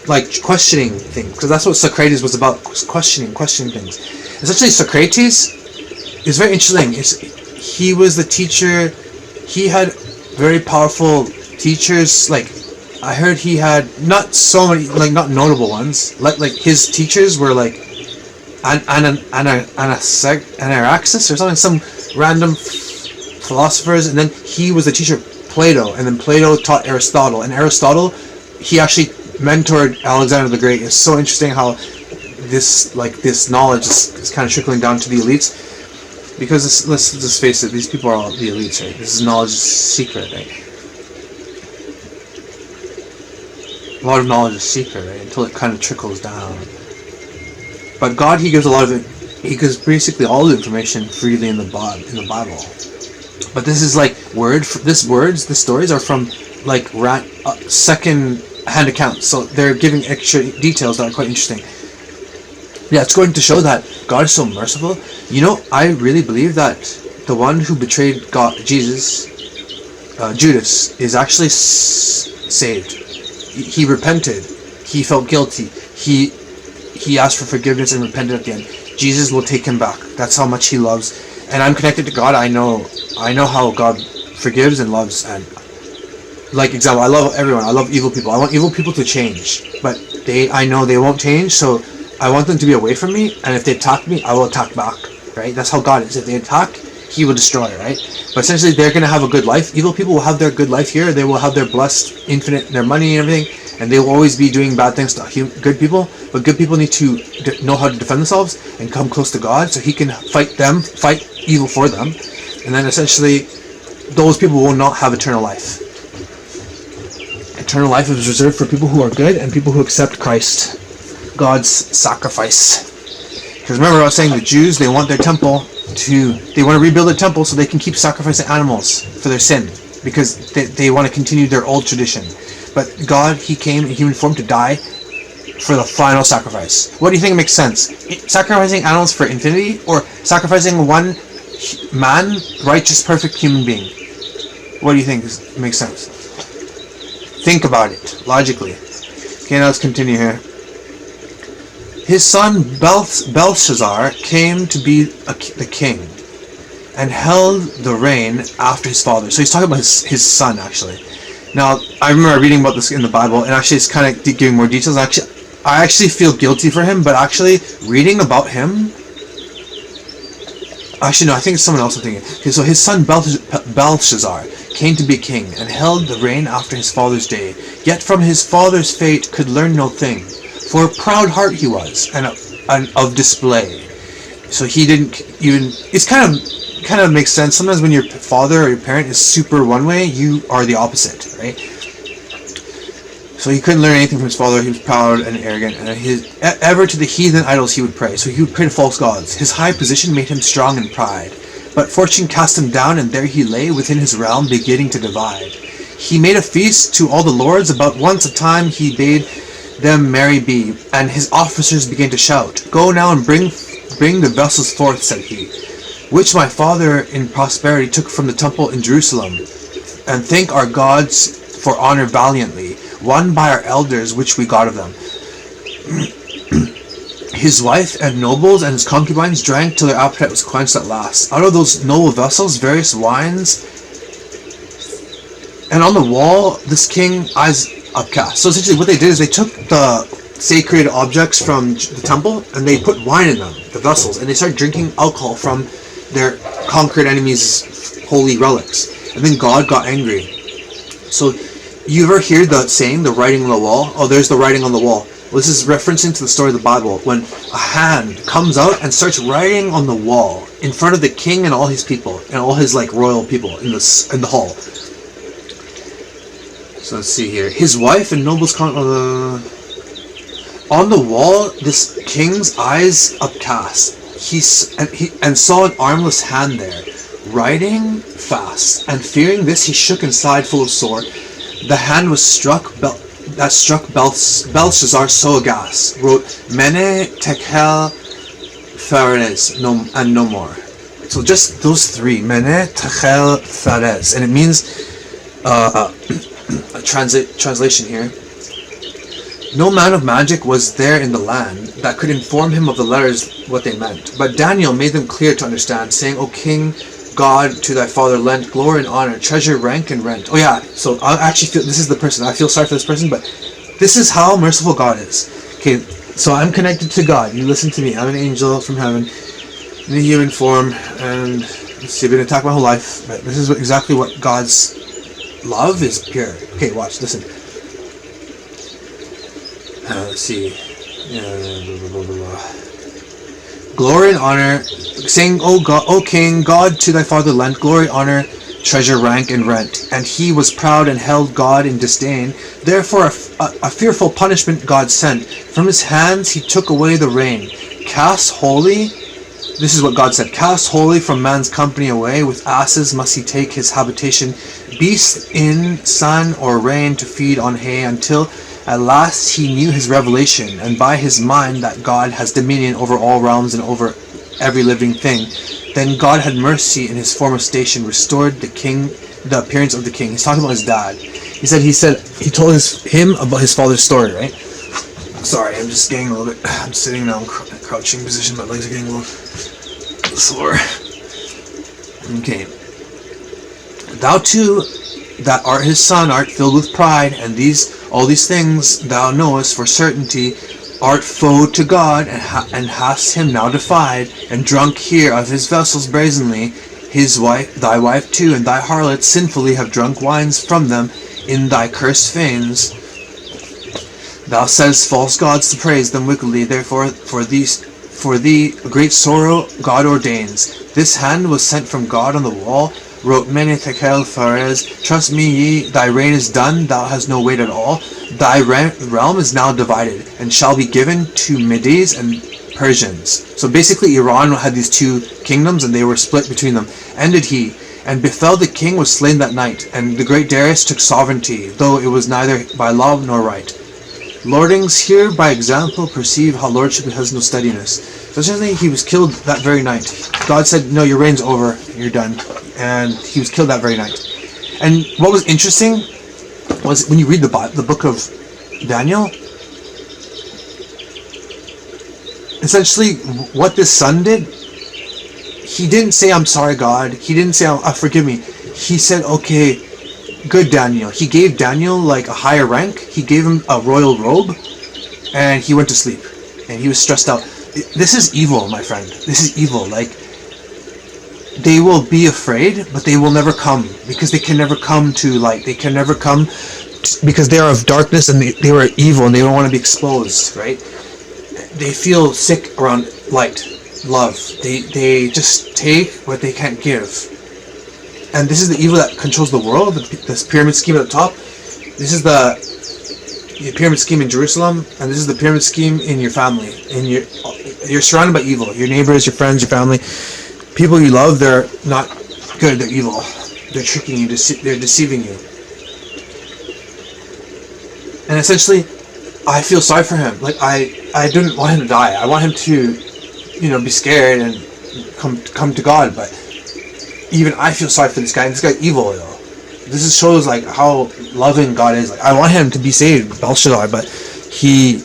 Speaker 1: Like questioning things, because that's what Socrates was about. Questioning things. Essentially, Socrates is very interesting. He was the teacher. He had very powerful teachers. Like I heard he had not so many, like not notable ones. Like his teachers were like Anaxagoras or something, some random philosophers, and then he was the teacher of Plato, and then Plato taught Aristotle, and Aristotle, he actually mentored Alexander the Great. It's so interesting how this knowledge is kind of trickling down to the elites. Because let's just face it, these people are all the elites, right? This is knowledge is secret, right? A lot of knowledge is secret, right? Until it kind of trickles down. But God, He gives a lot of it. He gives basically all the information freely in the Bible. But this is like the stories are from like second-hand accounts, so they're giving extra details that are quite interesting. Yeah, it's going to show that God is so merciful. You know, I really believe that the one who betrayed Judas, is actually saved. He repented. He felt guilty. He asked for forgiveness and repented at the end. Jesus will take him back. That's how much He loves. And I'm connected to God. I know how God forgives and loves. And like example, I love everyone. I love evil people. I want evil people to change, but I know they won't change. So I want them to be away from me, and if they attack me, I will attack back, right? That's how God is. If they attack, He will destroy, right? But essentially, they're going to have a good life. Evil people will have their good life here. They will have their blessed, infinite, their money and everything, and they will always be doing bad things to good people. But good people need to know how to defend themselves and come close to God, so He can fight evil for them. And then essentially, those people will not have eternal life. Eternal life is reserved for people who are good and people who accept Christ, God's sacrifice. Because remember, I was saying the Jews, they want their temple they want to rebuild their temple so they can keep sacrificing animals for their sin, because they want to continue their old tradition. But God, He came in human form to die for the final sacrifice. What do you think makes sense? Sacrificing animals for infinity, or sacrificing one man, righteous, perfect human being? What do you think makes sense? Think about it logically. Okay, now let's continue here. His son Belthazzar came to be the king, and held the reign after his father. So he's talking about his son, actually. Now, I remember reading about this in the Bible, and actually it's kind of giving more details. I actually feel guilty for him, but actually reading about him... Actually, no, I think it's someone else I'm thinking. Okay, so his son Belthazzar came to be king, and held the reign after his father's day. Yet from his father's fate could learn no thing. For a proud heart he was, and of display. So he didn't even... It's kind of makes sense. Sometimes when your father or your parent is super one way, you are the opposite, right? So he couldn't learn anything from his father. He was proud and arrogant, and ever to the heathen idols he would pray. So he would pray to false gods. His high position made him strong in pride. But fortune cast him down, and there he lay within his realm, beginning to divide. He made a feast to all the lords. About once a time he bade them merry be. And his officers began to shout, Go now and bring the vessels forth, said he, which my father in prosperity took from the temple in Jerusalem, and thank our gods for honor valiantly, won by our elders which we got of them. His wife and nobles and his concubines drank till their appetite was quenched at last. Out of those noble vessels, various wines, and on the wall, this king eyes upcast. So essentially what they did is they took the sacred objects from the temple and they put wine in them, the vessels, and they started drinking alcohol from their conquered enemies' holy relics. And then God got angry. So you ever hear the saying, the writing on the wall? Oh, there's the writing on the wall. Well, this is referencing to the story of the Bible, when a hand comes out and starts writing on the wall in front of the king and all his people, and all his royal people in the hall. So let's see here. His wife and nobles on the wall, this king's eyes upcast. He saw an armless hand there, writing fast, and fearing this, he shook inside full of sore. The hand was struck Belshazzar so aghast, wrote Mene, Tekel, Phares, and no more. So just those three, Mene, Tekel, Phares, and it means a translation here. No man of magic was there in the land that could inform him of the letters what they meant. But Daniel made them clear to understand, saying, O king, God to thy father lent glory and honor, treasure, rank, and rent. Oh yeah, so I actually feel, this is the person, I feel sorry for this person, but this is how merciful God is. Okay, so I'm connected to God. You listen to me. I'm an angel from heaven in a human form, and let's see, I've been attacked my whole life, but this is exactly what God's love is pure. Okay, watch, listen. Let's see. Glory and honor, saying, O God, O King, God to thy father lent glory, honor, treasure, rank, and rent. And he was proud and held God in disdain. Therefore a fearful punishment God sent. From his hands he took away the rain. Cast wholly, this is what God said, cast wholly from man's company away. With asses must he take his habitation. Beasts in sun or rain to feed on hay, until at last he knew his revelation, and by his mind that God has dominion over all realms and over every living thing. Then God had mercy in his former station, restored the appearance of the king. He's talking about his dad. He told him about his father's story, right? Sorry, I'm just getting a little bit, I'm sitting now in crouching position, my legs are getting a little sore. Okay. Thou too, that art his son, art filled with pride, and all these things thou knowest for certainty, art foe to God, and hast him now defied, and drunk here of his vessels brazenly. His wife, thy wife too, and thy harlots sinfully have drunk wines from them in thy cursed fanes. Thou saidst false gods to praise them wickedly. Therefore for thee a great sorrow God ordains. This hand was sent from God on the wall, wrote Mene, Tekel, Phares. Trust me, ye, thy reign is done, thou hast no weight at all. Thy realm is now divided, and shall be given to Medes and Persians. So basically Iran had these two kingdoms, and they were split between them. Ended he, and befell the king was slain that night, and the great Darius took sovereignty, though it was neither by law nor right. Lordings here by example perceive how lordship has no steadiness. So essentially he was killed that very night. God said, no, your reign's over, you're done. And he was killed that very night. And what was interesting was when you read the book of Daniel, essentially what this son did, he didn't say, I'm sorry, God. He didn't say, forgive me. He said, okay, good, Daniel. He gave Daniel a higher rank. He gave him a royal robe, and he went to sleep. And he was stressed out. This is evil, my friend. This is evil. They will be afraid, but they will never come, because they can never come to light. They can never come because they are of darkness, and they were evil, and they don't want to be exposed, right? They feel sick around light, love. They just take what they can't give. And this is the evil that controls the world, this pyramid scheme at the top. This is the pyramid scheme in Jerusalem, and this is the pyramid scheme in your family. You're surrounded by evil. Your neighbors, your friends, your family. People you love, they're not good, they're evil. They're tricking you, they're deceiving you. And essentially, I feel sorry for him. Like I didn't want him to die. I want him to, be scared and come to God. But even I feel sorry for this guy. This guy's evil, though. This shows like how loving God is. Like I want him to be saved, Belshazzar, but he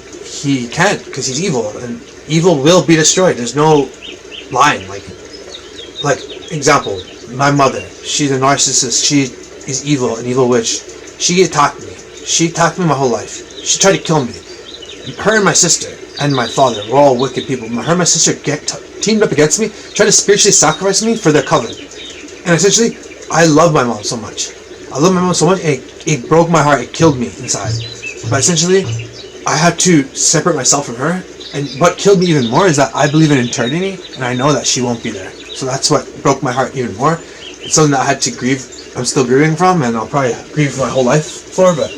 Speaker 1: can't because he's evil, and evil will be destroyed. There's no line. Like example, my mother. She's a narcissist. She is evil, an evil witch. She attacked me. She attacked me my whole life. She tried to kill me. Her and my sister and my father were all wicked people. Her and my sister teamed up against me, tried to spiritually sacrifice me for their coven. And essentially, I love my mom so much. I love my mom so much, and it broke my heart. It killed me inside. But essentially, I had to separate myself from her. And what killed me even more is that I believe in eternity, and I know that she won't be there. So that's what broke my heart even more. It's something that I had to grieve. I'm still grieving from, and I'll probably grieve my whole life for, but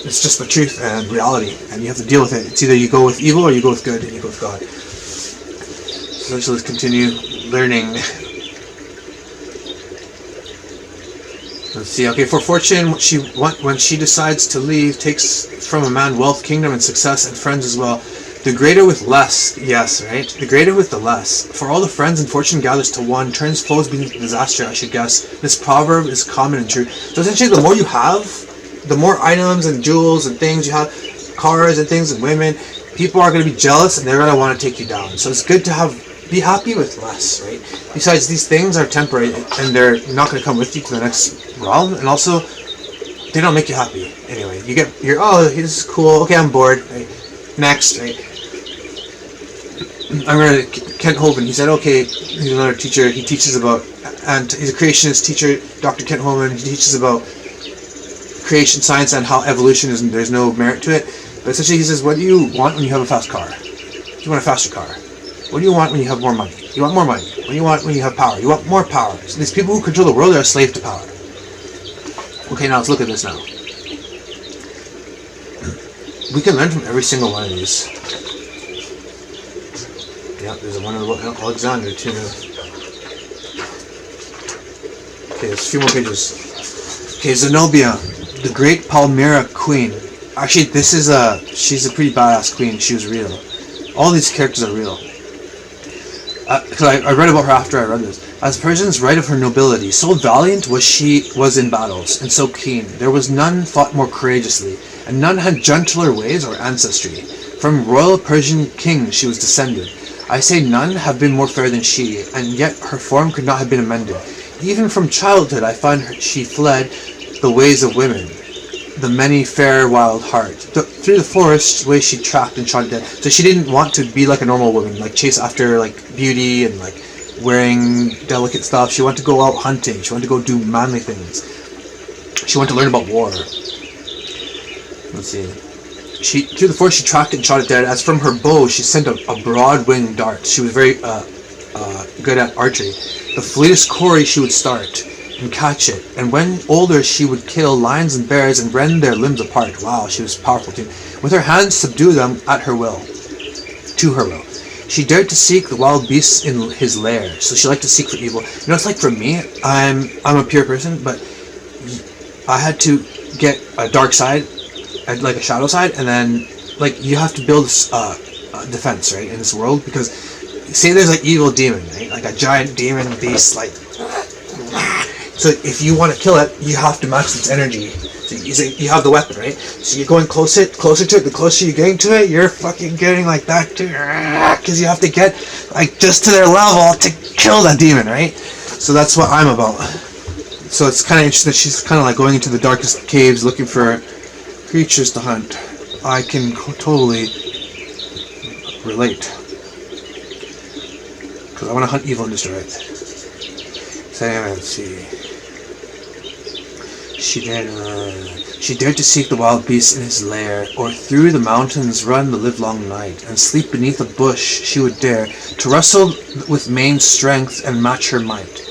Speaker 1: it's just the truth and reality, and you have to deal with it. It's either you go with evil or you go with good, and you go with God. So let's continue learning. Let's see. Okay, for fortune, when she decides to leave, takes from a man wealth, kingdom, and success, and friends as well. The greater with less, yes, right? The greater with the less. For all the friends and fortune gathers to one, turns foes beneath disaster, I should guess. This proverb is common and true. So essentially, the more you have, the more items and jewels and things you have, cars and things and women, people are going to be jealous and they're going to want to take you down. So it's good to be happy with less, right? Besides, these things are temporary and they're not going to come with you to the next realm, and also they don't make you happy. Anyway, you're oh, this is cool. Okay, I'm bored. Right? Next, right? I remember Kent Holman. He said, okay, he's another teacher. He teaches about, and he's a creationist teacher, Dr. Kent Holman. He teaches about creation science and how evolution is, there's no merit to it. But essentially, he says, what do you want when you have a fast car? You want a faster car. What do you want when you have more money? You want more money. What do you want when you have power? You want more power. So these people who control the world are a slave to power. Okay, now let's look at this now. We can learn from every single one of these. Yeah, there's one of Alexander too. Okay, there's a few more pages. Okay, Zenobia, the great Palmyra queen. Actually, she's a pretty badass queen. She was real. All these characters are real. Because I read about her after I read this. As Persians write of her nobility, so valiant was in battles, and so keen. There was none fought more courageously, and none had gentler ways or ancestry. From royal Persian kings she was descended. I say none have been more fair than she, and yet her form could not have been amended. Even from childhood I find she fled the ways of women, the many fair wild heart. Through the forest way she tracked and shot dead. So she didn't want to be like a normal woman, like chase after like beauty and like wearing delicate stuff. She wanted to go out hunting. She wanted to go do manly things. She wanted to learn about war. Let's see. Through the forest she tracked it and shot it dead. As from her bow she sent a broad-winged dart. She was very good at archery. The fleetest quarry she would start and catch it, and when older she would kill lions and bears and rend their limbs apart. Wow, she was powerful too. With her hands subdue them at her will, to her will. She dared to seek the wild beasts in his lair, so she liked to seek for evil. You know, it's like for me, I'm a pure person, but I had to get a dark side, like a shadow side, and then like you have to build a defense, right, in this world, because say there's like evil demon, right, like a giant demon beast, like. So if you want to kill it, you have to match its energy. So you have the weapon, right? So you're going closer to it. The closer you're getting to it, you're fucking getting like that too, because you have to get like just to their level to kill that demon, right? So that's what I'm about. So it's kind of interesting that she's kind of like going into the darkest caves looking for creatures to hunt. I can totally relate, because I want to hunt evil and destroy it. So anyway, let's see. She dared to seek the wild beast in his lair, or through the mountains run the livelong night, and sleep beneath a bush she would dare, to wrestle with main strength and match her might.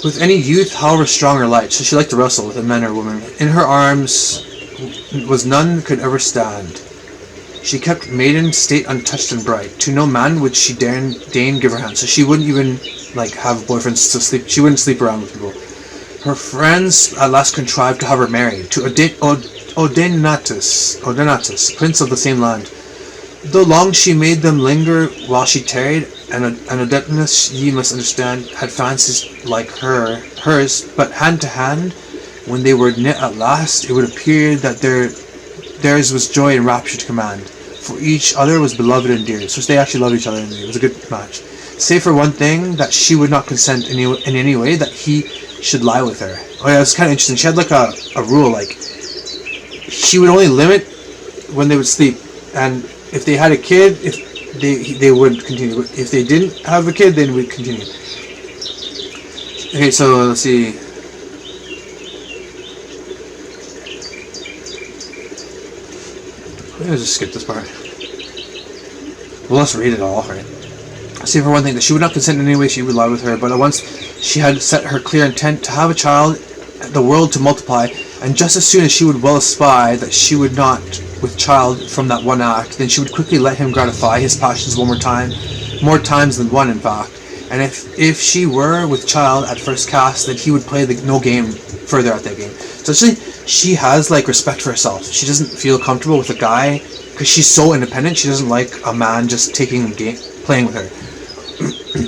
Speaker 1: With any youth, however strong or light, so she liked to wrestle with a man or woman. In her arms was none could ever stand. She kept maiden state untouched and bright. To no man would she deign give her hand. So she wouldn't even like have boyfriends to sleep. She wouldn't sleep around with people. Her friends at last contrived to have her married to Odenatus, prince of the same land. Though long she made them linger while she tarried, and Odenatus, ye must understand, had fancies like hers, but hand to hand, when they were knit at last, it would appear that theirs was joy and rapture to command, for each other was beloved and dear. So they actually loved each other, and it was a good match. Save for one thing, that she would not consent in any way that he should lie with her. Oh yeah, it was kind of interesting. She had like a rule, like she would only limit when they would sleep, and if they had a kid, if they would continue. If they didn't have a kid, then we'd continue. Okay, so let's see. Let's just skip this part. Well, let's read it all, right? Say for one thing, that she would not consent in any way she would lie with her, but at once she had set her clear intent to have a child, the world to multiply, and just as soon as she would well espy that she would not with child from that one act, then she would quickly let him gratify his passions one more times than one in fact. And if she were with child at first cast, then he would play no game further at that game. So actually, she has like respect for herself. She doesn't feel comfortable with a guy because she's so independent. She doesn't like a man just playing with her.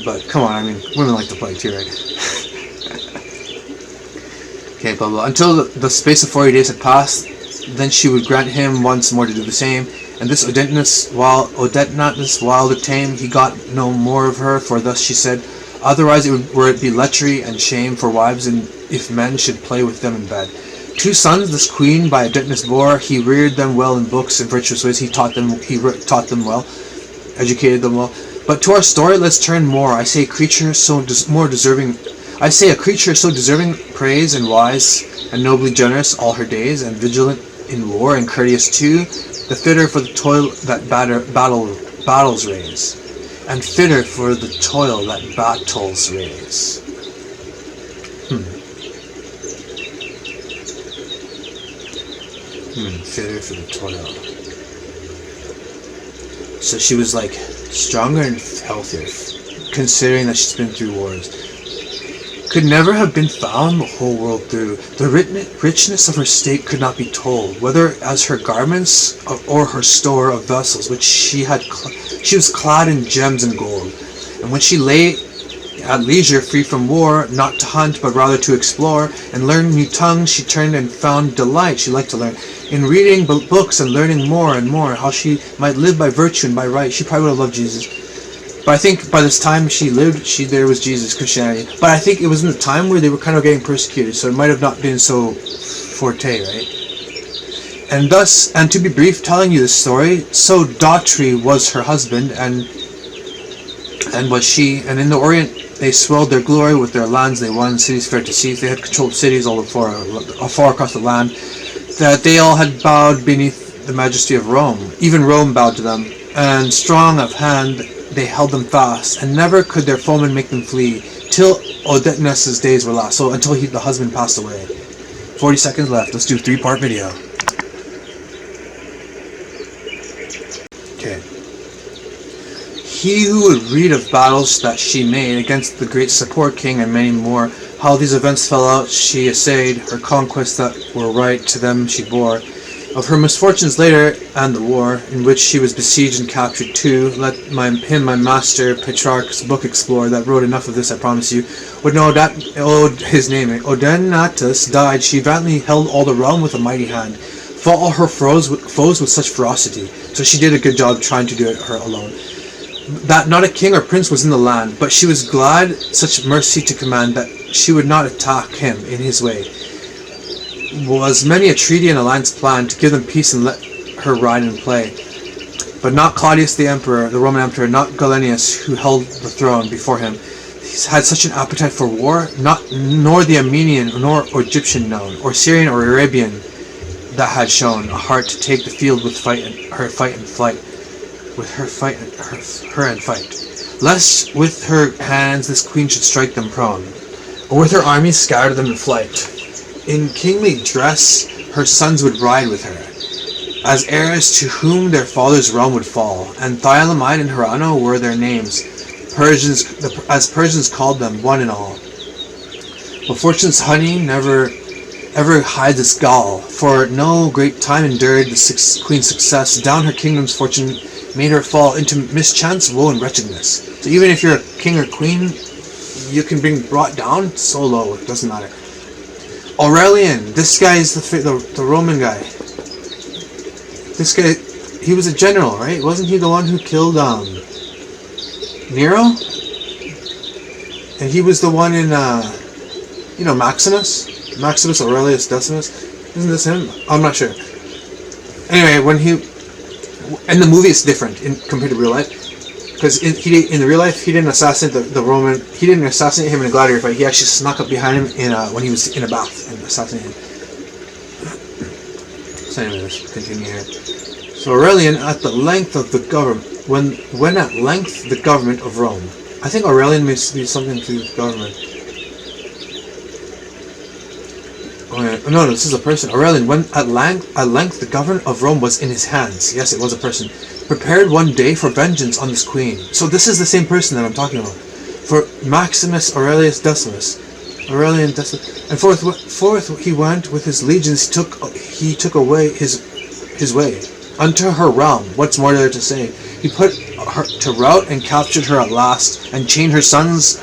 Speaker 1: But come on, I mean, women like to play too, right? Okay, blah blah. Until the space of 40 days had passed, then she would grant him once more to do the same. And this Odenatus, while the tame, he got no more of her, for thus she said, otherwise were it be lechery and shame for wives, and if men should play with them in bed. 2 sons this queen by Odenatus bore. He reared them well in books and virtuous ways. He taught them well, educated them well. But to our story, let's turn more. I say a creature so deserving praise, and wise and nobly generous all her days, and vigilant in war and courteous too, the fitter for the toil that battles raise, and fitter for the toil that battles raise. Fitter for the toil. So she was like stronger and healthier, considering that she's been through wars. Could never have been found the whole world through. The richness of her state could not be told, whether as her garments or her store of vessels, which she was clad in gems and gold. And when she lay at leisure, free from war, not to hunt, but rather to explore and learn new tongues, she turned and found delight. She liked to learn in reading books and learning more and more how she might live by virtue and by right. She probably would have loved Jesus. But I think by this time there was Jesus, Christianity. But I think it was in the time where they were kind of getting persecuted, so it might have not been so forte, right? And thus, and to be brief, telling you this story, so daughtry was her husband, and was she, and in the Orient they swelled their glory with their lands they won, cities fair to see. They had controlled cities all far across the land, that they all had bowed beneath the majesty of Rome. Even Rome bowed to them, and strong of hand they held them fast, and never could their foemen make them flee, till Odenatus' days were last. So until the husband passed away. 40 seconds left. Let's do 3-part video. Okay. He who would read of battles that she made against the great Support King and many more, how these events fell out she essayed, her conquests that were right to them she bore, of her misfortunes later, and the war, in which she was besieged and captured too, let my master Petrarch's book explore, that wrote enough of this, I promise you, would know that his name. Odenatus died, she valiantly held all the realm with a mighty hand, fought all her foes with such ferocity, so she did a good job trying to do it her alone, that not a king or prince was in the land, but she was glad such mercy to command, that she would not attack him in his way. Was many a treaty and alliance planned to give them peace and let her ride and play. But not Claudius the emperor, the Roman emperor, not Gallienus, who held the throne before him, had such an appetite for war, nor the Armenian nor Egyptian known, or Syrian or Arabian, that had shown a heart to take the field with her and fight, lest with her hands this queen should strike them prone, or with her army scatter them in flight. In kingly dress her sons would ride with her, as heirs to whom their father's realm would fall, and Thylamide and Hirano were their names, as Persians called them, one and all. But fortune's honey never ever hides its gall, for no great time endured the queen's success. Down her kingdom's fortune made her fall into mischance, woe, and wretchedness. So even if you're a king or queen, you can be brought down so low, it doesn't matter. Aurelian, this guy is the Roman guy. This guy, he was a general, right? Wasn't he the one who killed Nero? And he was the one in, Maximus Aurelius Decimus. Isn't this him? I'm not sure. Anyway, in the movie it's different compared to real life, because in the real life he didn't assassinate the Roman. He didn't assassinate him in a gladiator fight. He actually snuck up behind him when he was in a bath and assassinated him. So anyway, let's continue here. So Aurelian, at the length of the government, when at length the government of Rome. I think Aurelian may be something to do with government. Oh, yeah. No, this is a person. Aurelian, when at length the government of Rome was in his hands. Yes, it was a person. Prepared one day for vengeance on this queen. So this is the same person that I'm talking about. For Maximus Aurelius Decimus. Aurelian Decimus. And forth he went with his legions. He took away his way unto her realm. What's more there to say? He put her to rout and captured her at last, and chained her sons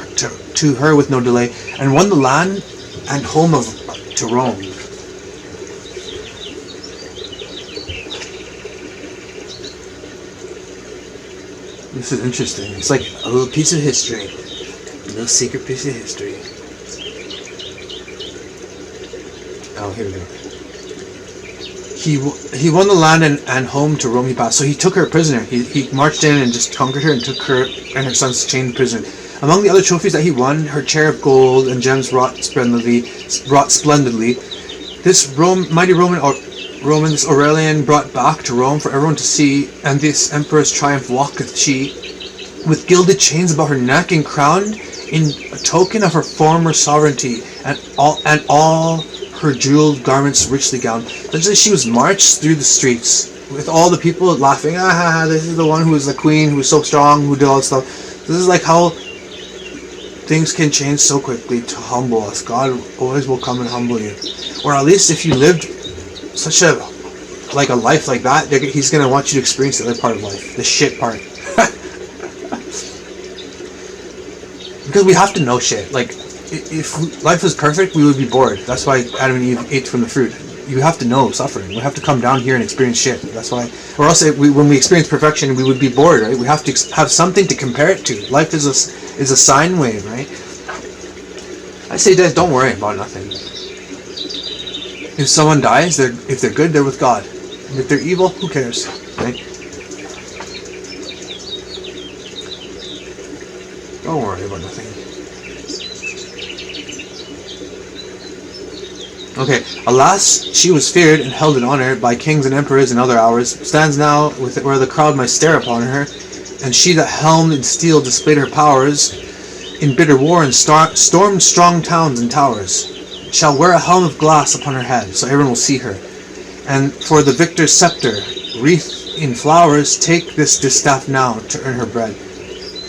Speaker 1: to her with no delay, and won the land and home to Rome. This is interesting. It's like a little piece of history, a little secret piece of history. Oh, here we go. He won the land and home to Rome he passed. So he took her prisoner. He marched in and just conquered her and took her and her sons chained prisoner. Among the other trophies that he won, her chair of gold and gems wrought splendidly. This mighty Romans Aurelian brought back to Rome for everyone to see, and this emperor's triumph walketh she, with gilded chains about her neck and crowned in a token of her former sovereignty, and all her jeweled garments richly gowned. Essentially, she was marched through the streets with all the people laughing. This is the one who was the queen, who was so strong, who did all this stuff. This is like how things can change so quickly to humble us. God always will come and humble you, or at least if you lived such a life like that, he's gonna want you to experience the other part of life, the shit part. Because we have to know shit. Like, if life was perfect, we would be bored. That's why Adam and Eve ate from the fruit. You have to know suffering. We have to come down here and experience shit. That's why. Or else, when we experience perfection, we would be bored, right? We have to have something to compare it to. Life is a sine wave, right? I say, guys, don't worry about nothing. If someone dies, if they're good, they're with God. And if they're evil, who cares, right? Don't worry about nothing. Okay, alas, she was feared and held in honor by kings and emperors in other hours, stands now where the crowd might stare upon her, and she that helmed in steel displayed her powers in bitter war and stormed strong towns and towers, shall wear a helm of glass upon her head, so everyone will see her. And for the victor's scepter, wreathed in flowers, take this distaff now to earn her bread.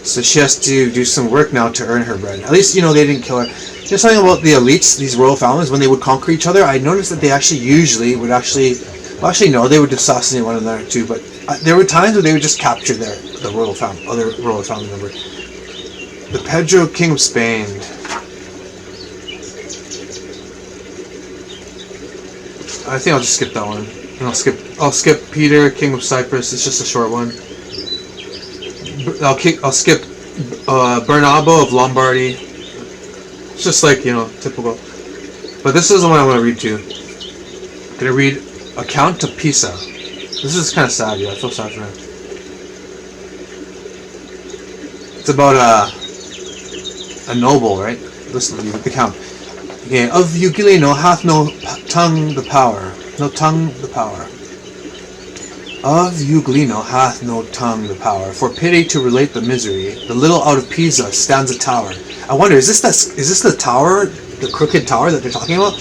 Speaker 1: So she has to do some work now to earn her bread. At least, they didn't kill her. Just something about the elites, these royal families, when they would conquer each other, I noticed that they usually would they would assassinate one another too, but there were times where they would just capture other royal family member. The Pedro, King of Spain. I think I'll just skip that one. And I'll skip Peter, King of Cyprus. It's just a short one. I'll skip Bernabo of Lombardy. It's just typical. But this is the one I want to read to. I'm going to read Account to Pisa. This is kind of sad, I feel sad for him. It's about a noble, right? Listen to the account. Okay, of Ugilino hath no tongue the power. No tongue the power. Of Ugilino hath no tongue the power. For pity to relate the misery, the little out of Pisa stands a tower. I wonder, is this the tower, the crooked tower that they're talking about?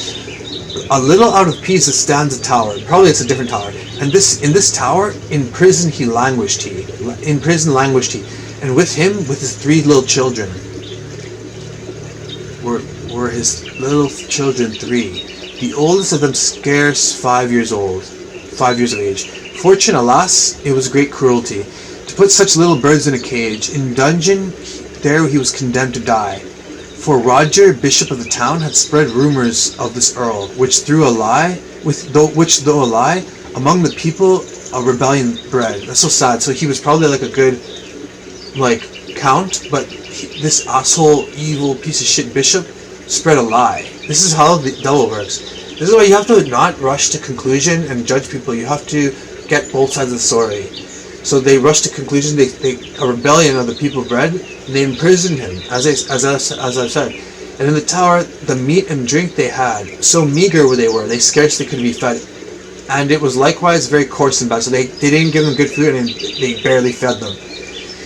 Speaker 1: A little out of Pisa stands a tower. Probably it's a different tower. And in this tower, in prison languished he. And with him, with his 3 little children, were his little children 3. the oldest of them scarce 5 years old, 5 years of age. Fortune, alas, it was great cruelty, to put such little birds in a cage. In dungeon there he was condemned to die. For Roger, bishop of the town, had spread rumours of this earl, which though a lie, among the people a rebellion bred. That's so sad. So he was probably like a good, count, but this asshole, evil piece of shit bishop spread a lie. This is how the devil works. This is why you have to not rush to conclusion and judge people. You have to get both sides of the story. So they rushed to conclusion. A rebellion of the people bred. And they imprisoned him, as I said. And in the tower, the meat and drink they had, so meager they were, they scarcely could be fed. And it was likewise very coarse and bad. So they didn't give them good food, and they barely fed them.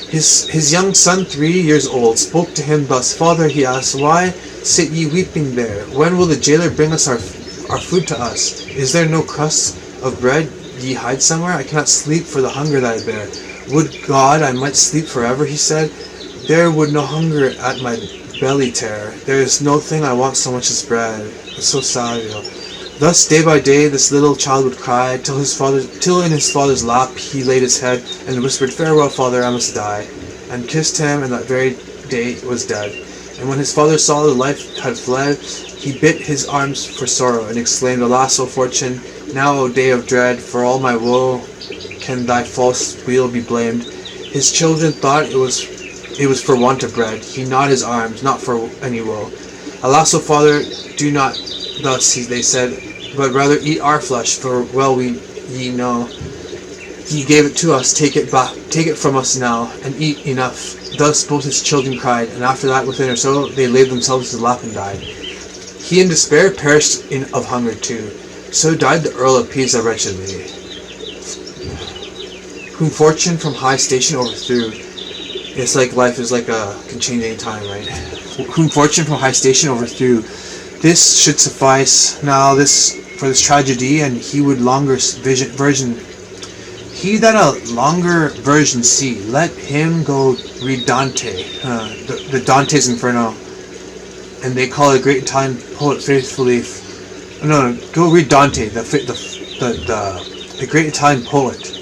Speaker 1: His young son, 3 years old, spoke to him thus. Father, he asked, why sit ye weeping there? When will the jailer bring us our food to us? Is there no crust of bread? Ye hide somewhere? I cannot sleep for the hunger that I bear. Would God I might sleep forever, he said. There would no hunger at my belly tear. There is no thing I want so much as bread. It's so sad, Thus day by day this little child would cry, till in his father's lap he laid his head, and whispered, farewell, father, I must die, and kissed him, and that very day was dead. And when his father saw the life had fled, he bit his arms for sorrow, and exclaimed, alas, O fortune, now, O day of dread, for all my woe can thy false wheel be blamed. His children thought it was for want of bread. He gnawed his arms, not for any woe. Alas, O father, do not thus, they said, but rather eat our flesh, for well ye know he gave it to us. Take it back, take it from us now, and eat enough. Thus both his children cried, and after that within or so they laid themselves to his lap and died. He in despair perished of hunger too. So died the Earl of Pisa wretchedly, whom fortune from high station overthrew. It's like life is can change any time, right? Whom fortune from high station overthrew. This should suffice now for this tragedy, and he would longer version. He that a longer version see, let him go read Dante, the Dante's Inferno, and they call it a great Italian poet faithfully. No, go read Dante, the great Italian poet.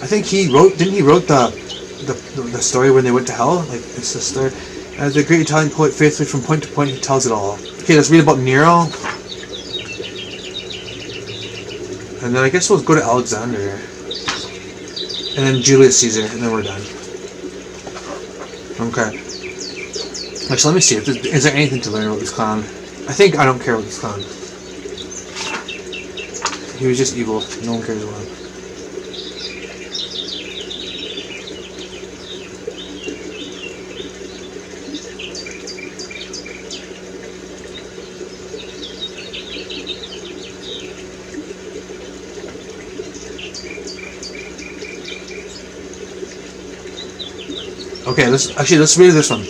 Speaker 1: I think didn't he wrote the story when they went to hell? It's the story. As the great Italian poet faithfully from point to point he tells it all. Okay, let's read about Nero. And then I guess we'll go to Alexander. And then Julius Caesar, and then we're done. Okay. Actually, let me see. Is there anything to learn about this clown? I think I don't care about this clown. He was just evil. No one cares about him. Okay, let's read this one.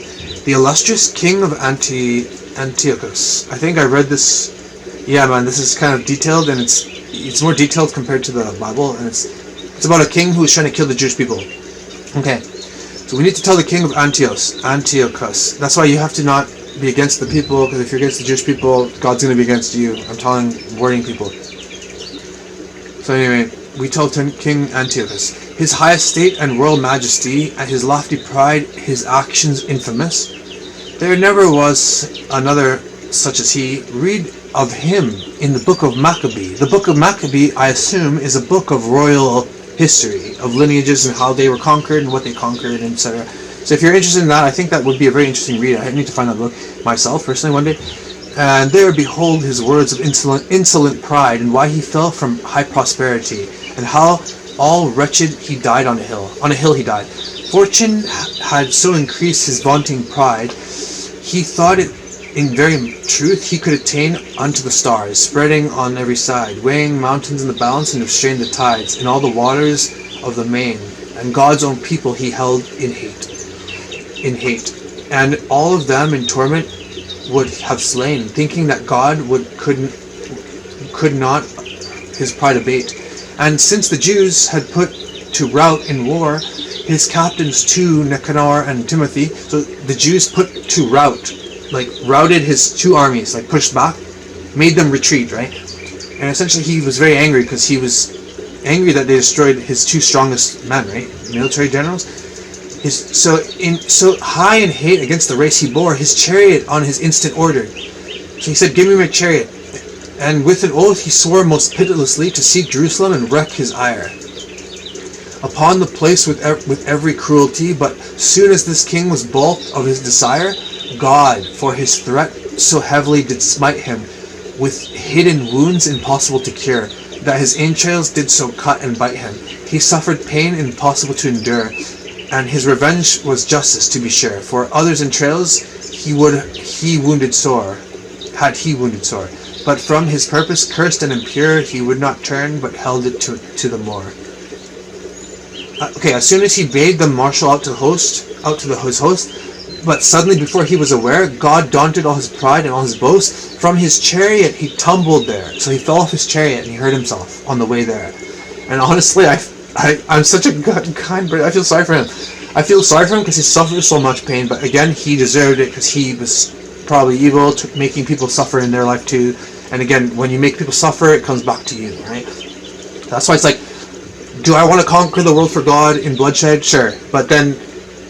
Speaker 1: The illustrious king of Antiochus. I think I read this. Yeah, man, this is kind of detailed, and it's more detailed compared to the Bible, and it's about a king who is trying to kill the Jewish people. Okay, so we need to tell the king of Antiochus. That's why you have to not be against the people, because if you're against the Jewish people, God's going to be against you. I'm warning people. So anyway, we tell King Antiochus. His high estate and royal majesty, and his lofty pride, his actions infamous. There never was another such as he. Read of him in the book of Maccabee. The book of Maccabee, I assume, is a book of royal history, of lineages and how they were conquered and what they conquered, etc. So if you're interested in that, I think that would be a very interesting read. I need to find that book myself, personally, one day. And there behold his words of insolent pride, and why he fell from high prosperity, and how all wretched he died on a hill. On a hill he died. Fortune had so increased his vaunting pride, he thought it in very truth he could attain unto the stars, spreading on every side, weighing mountains in the balance, and restrained the tides, and all the waters of the main, and God's own people he held in hate, and all of them in torment would have slain, thinking that God could not his pride abate. And since the Jews had put to rout in war his captains too, Nicanor and Timothy, so the Jews put to rout, routed his two armies, pushed back. made them retreat, right? And essentially he was very angry because he was angry that they destroyed his two strongest men, right? Military generals. So high in hate against the race he bore, his chariot on his instant ordered. So he said, "Give me my chariot." And with an oath he swore most pitilessly to seek Jerusalem and wreak his ire upon the place with every cruelty. But soon as this king was balked of his desire, God, for his threat so heavily did smite him with hidden wounds impossible to cure, that his entrails did so cut and bite him. He suffered pain impossible to endure, and his revenge was justice, to be sure. For others' entrails he wounded sore. But from his purpose cursed and impure he would not turn, but held it to the more. Okay, as soon as he bade them marshal out to his host, but suddenly before he was aware, God daunted all his pride and all his boast. From his chariot he tumbled there. So he fell off his chariot and he hurt himself on the way there. And honestly, I'm such a kind brother. I feel sorry for him. I feel sorry for him because he suffered so much pain. But again, he deserved it because he was probably evil, making people suffer in their life too. And again, when you make people suffer, it comes back to you, right? That's why it's like, do I want to conquer the world for God in bloodshed? Sure. But then,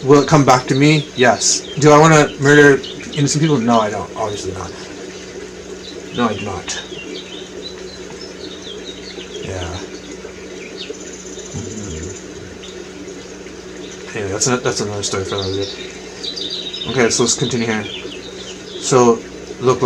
Speaker 1: will it come back to me? Yes. Do I want to murder innocent people? No, I don't. Obviously not. No, I do not. Yeah. Anyway, that's another story for another day. Okay, so let's continue here. So, look.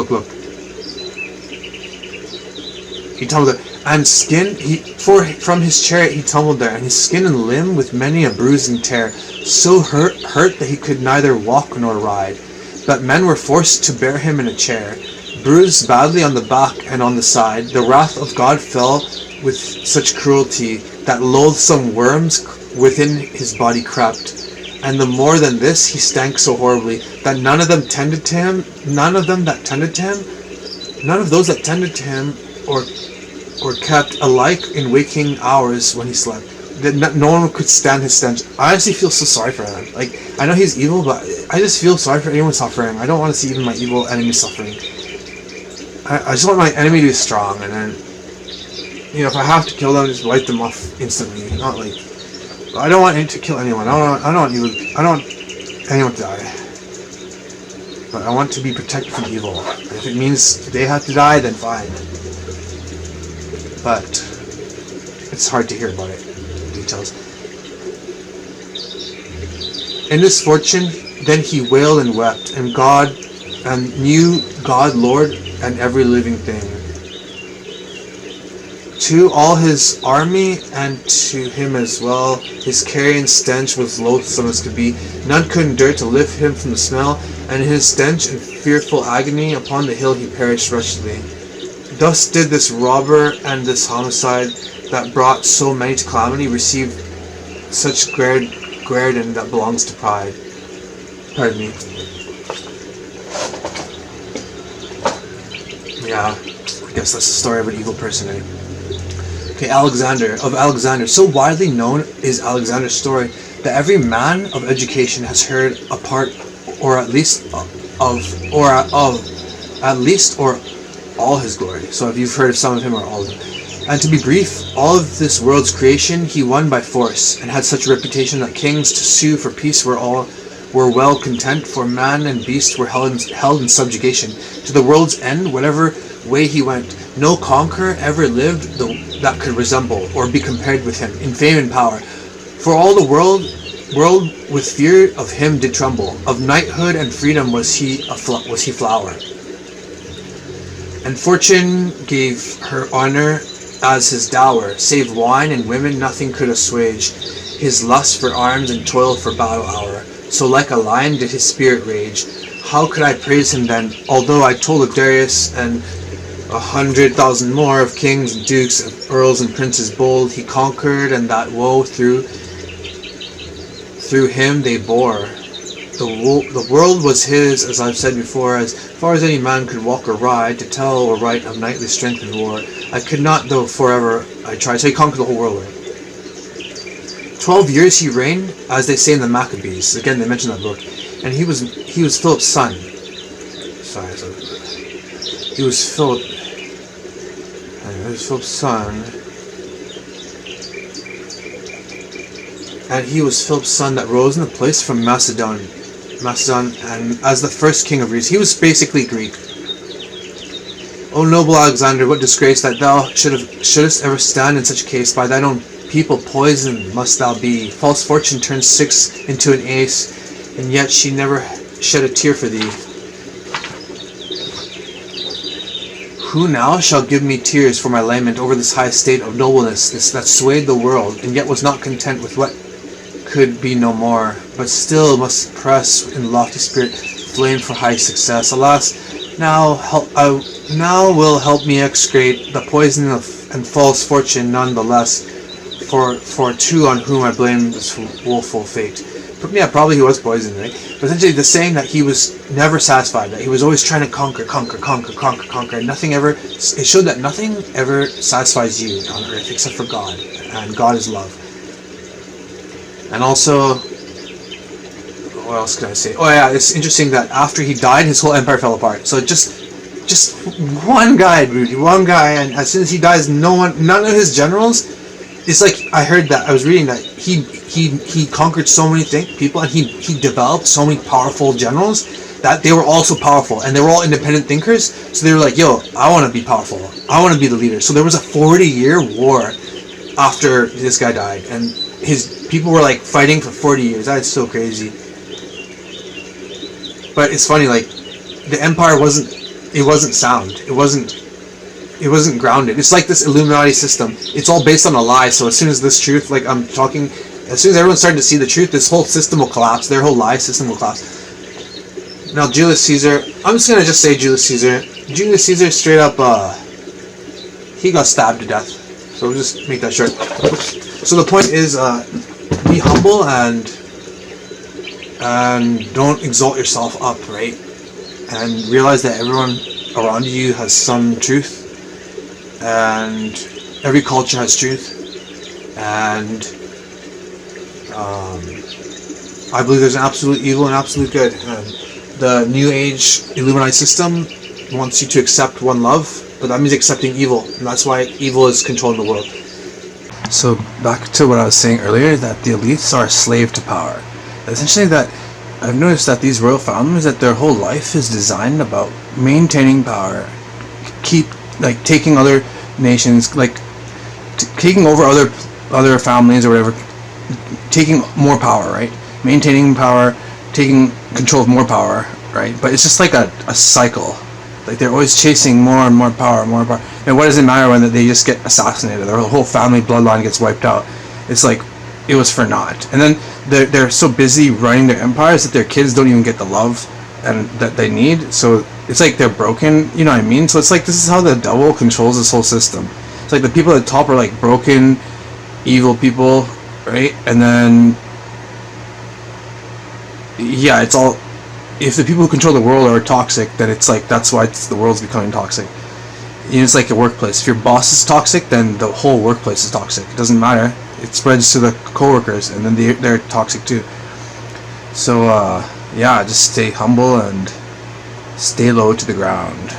Speaker 1: He tumbled there, and from his chariot he tumbled there, and his skin and limb with many a bruise and tear, so hurt that he could neither walk nor ride. But men were forced to bear him in a chair, bruised badly on the back and on the side. The wrath of God fell with such cruelty that loathsome worms within his body crept. And the more than this, he stank so horribly that none of those that tended to him or kept alike in waking hours when he slept, that no one could stand his stench. I honestly feel so sorry for him. Like, I know he's evil, but I just feel sorry for anyone suffering. I don't want to see even my evil enemy suffering. I just want my enemy to be strong, and then, if I have to kill them, just wipe them off instantly. Not like, I don't want to kill anyone. I don't want anyone to die. But I want to be protected from evil. If it means they have to die, then fine. But it's hard to hear about it. Details. In this fortune, then he wailed and wept, and knew God Lord and every living thing. To all his army and to him as well, his carrion stench was loathsome as could be. None could endure to lift him from the smell, and in his stench and fearful agony upon the hill he perished wretchedly. Thus did this robber and this homicide that brought so many to calamity receive such guerdon that belongs to pride. Pardon me. Yeah, I guess that's the story of an evil person, eh? Okay, Alexander. So widely known is Alexander's story that every man of education has heard a part, or at least all his glory. So if you've heard of some of him or all of him. And to be brief, all of this world's creation he won by force, and had such a reputation that kings to sue for peace were well content, for man and beast were held in subjugation. To the world's end, whatever way he went, no conqueror ever lived that could resemble or be compared with him in fame and power. For all the world with fear of him did tremble. Of knighthood and freedom was he flower. And fortune gave her honor as his dower, save wine and women nothing could assuage his lust for arms and toil for battle hour. So like a lion did his spirit rage. How could I praise him then, although I told of Darius and 100,000 more of kings and dukes, of earls and princes bold, he conquered, and that woe through him they bore. The world was his, as I've said before, as far as any man could walk or ride, to tell or write of knightly strength in war. I could not, though forever I tried. So he conquered the whole world. Right? 12 years he reigned, as they say in the Maccabees. Again, they mention that book. And he was Philip's son. Sorry, he was Philip. was Philip's son. And he was Philip's son that rose in the place from Macedon, and as the first king of Greece. He was basically Greek. O noble Alexander, what disgrace that thou shouldest ever stand in such a case. By thine own people poisoned must thou be. False fortune turns 6 into an ace, and yet she never shed a tear for thee. Who now shall give me tears for my lament over this high estate of nobleness, that swayed the world, and yet was not content with what could be no more, but still must press in lofty spirit flame for high success? Alas, now will help me execrate the poison and false fortune none the less, for two on whom I blame this woeful fate. But yeah, probably he was poisoned, right? But essentially the saying that he was never satisfied, that he was always trying to conquer, and nothing ever, it showed that nothing ever satisfies you on earth except for God, and God is love. And also, what else can I say? Oh yeah, it's interesting that after he died, his whole empire fell apart. So just one guy, dude, one guy, and as soon as he dies, none of his generals. It's like I heard that I was reading that he conquered so many people, and he developed so many powerful generals that they were also powerful, and they were all independent thinkers. So they were like, "Yo, I want to be powerful. I want to be the leader." So there was a 40-year war after this guy died, and his people were like fighting for 40 years. That's so crazy. But it's funny, like the empire wasn't sound. It wasn't grounded. It's like this Illuminati system. It's all based on a lie. So as soon as this truth, like I'm talking, as soon as everyone's starting to see the truth, this whole system will collapse. Their whole lie system will collapse. Now Julius Caesar, I'm just gonna say Julius Caesar. Julius Caesar straight up, he got stabbed to death. So we'll just make that short. So the point is, be humble and don't exalt yourself up, right? And realize that everyone around you has some truth, and every culture has truth, and I believe there's an absolute evil and absolute good, and the New Age Illuminati system wants you to accept one love, but that means accepting evil, and that's why evil is controlling the world. So back to what I was saying earlier, that the elites are a slave to power. Essentially, that I've noticed that these royal families, that their whole life is designed about maintaining power, taking other nations, taking over other families or whatever, taking more power, right? Maintaining power, taking control of more power, right? But it's just like a cycle. Like they're always chasing more and more power, And what does it matter when they just get assassinated? Their whole family bloodline gets wiped out. It's like it was for naught. And then they're so busy running their empires that their kids don't even get the love and that they need. So it's like they're broken. You know what I mean? So it's like this is how the devil controls this whole system. It's like the people at the top are like broken, evil people, right? And then yeah, it's all. If the people who control the world are toxic, then it's like that's why the world's becoming toxic. You know, it's like a workplace. If your boss is toxic, then the whole workplace is toxic. It doesn't matter. It spreads to the coworkers, and then they're toxic too. So yeah, just stay humble and stay low to the ground.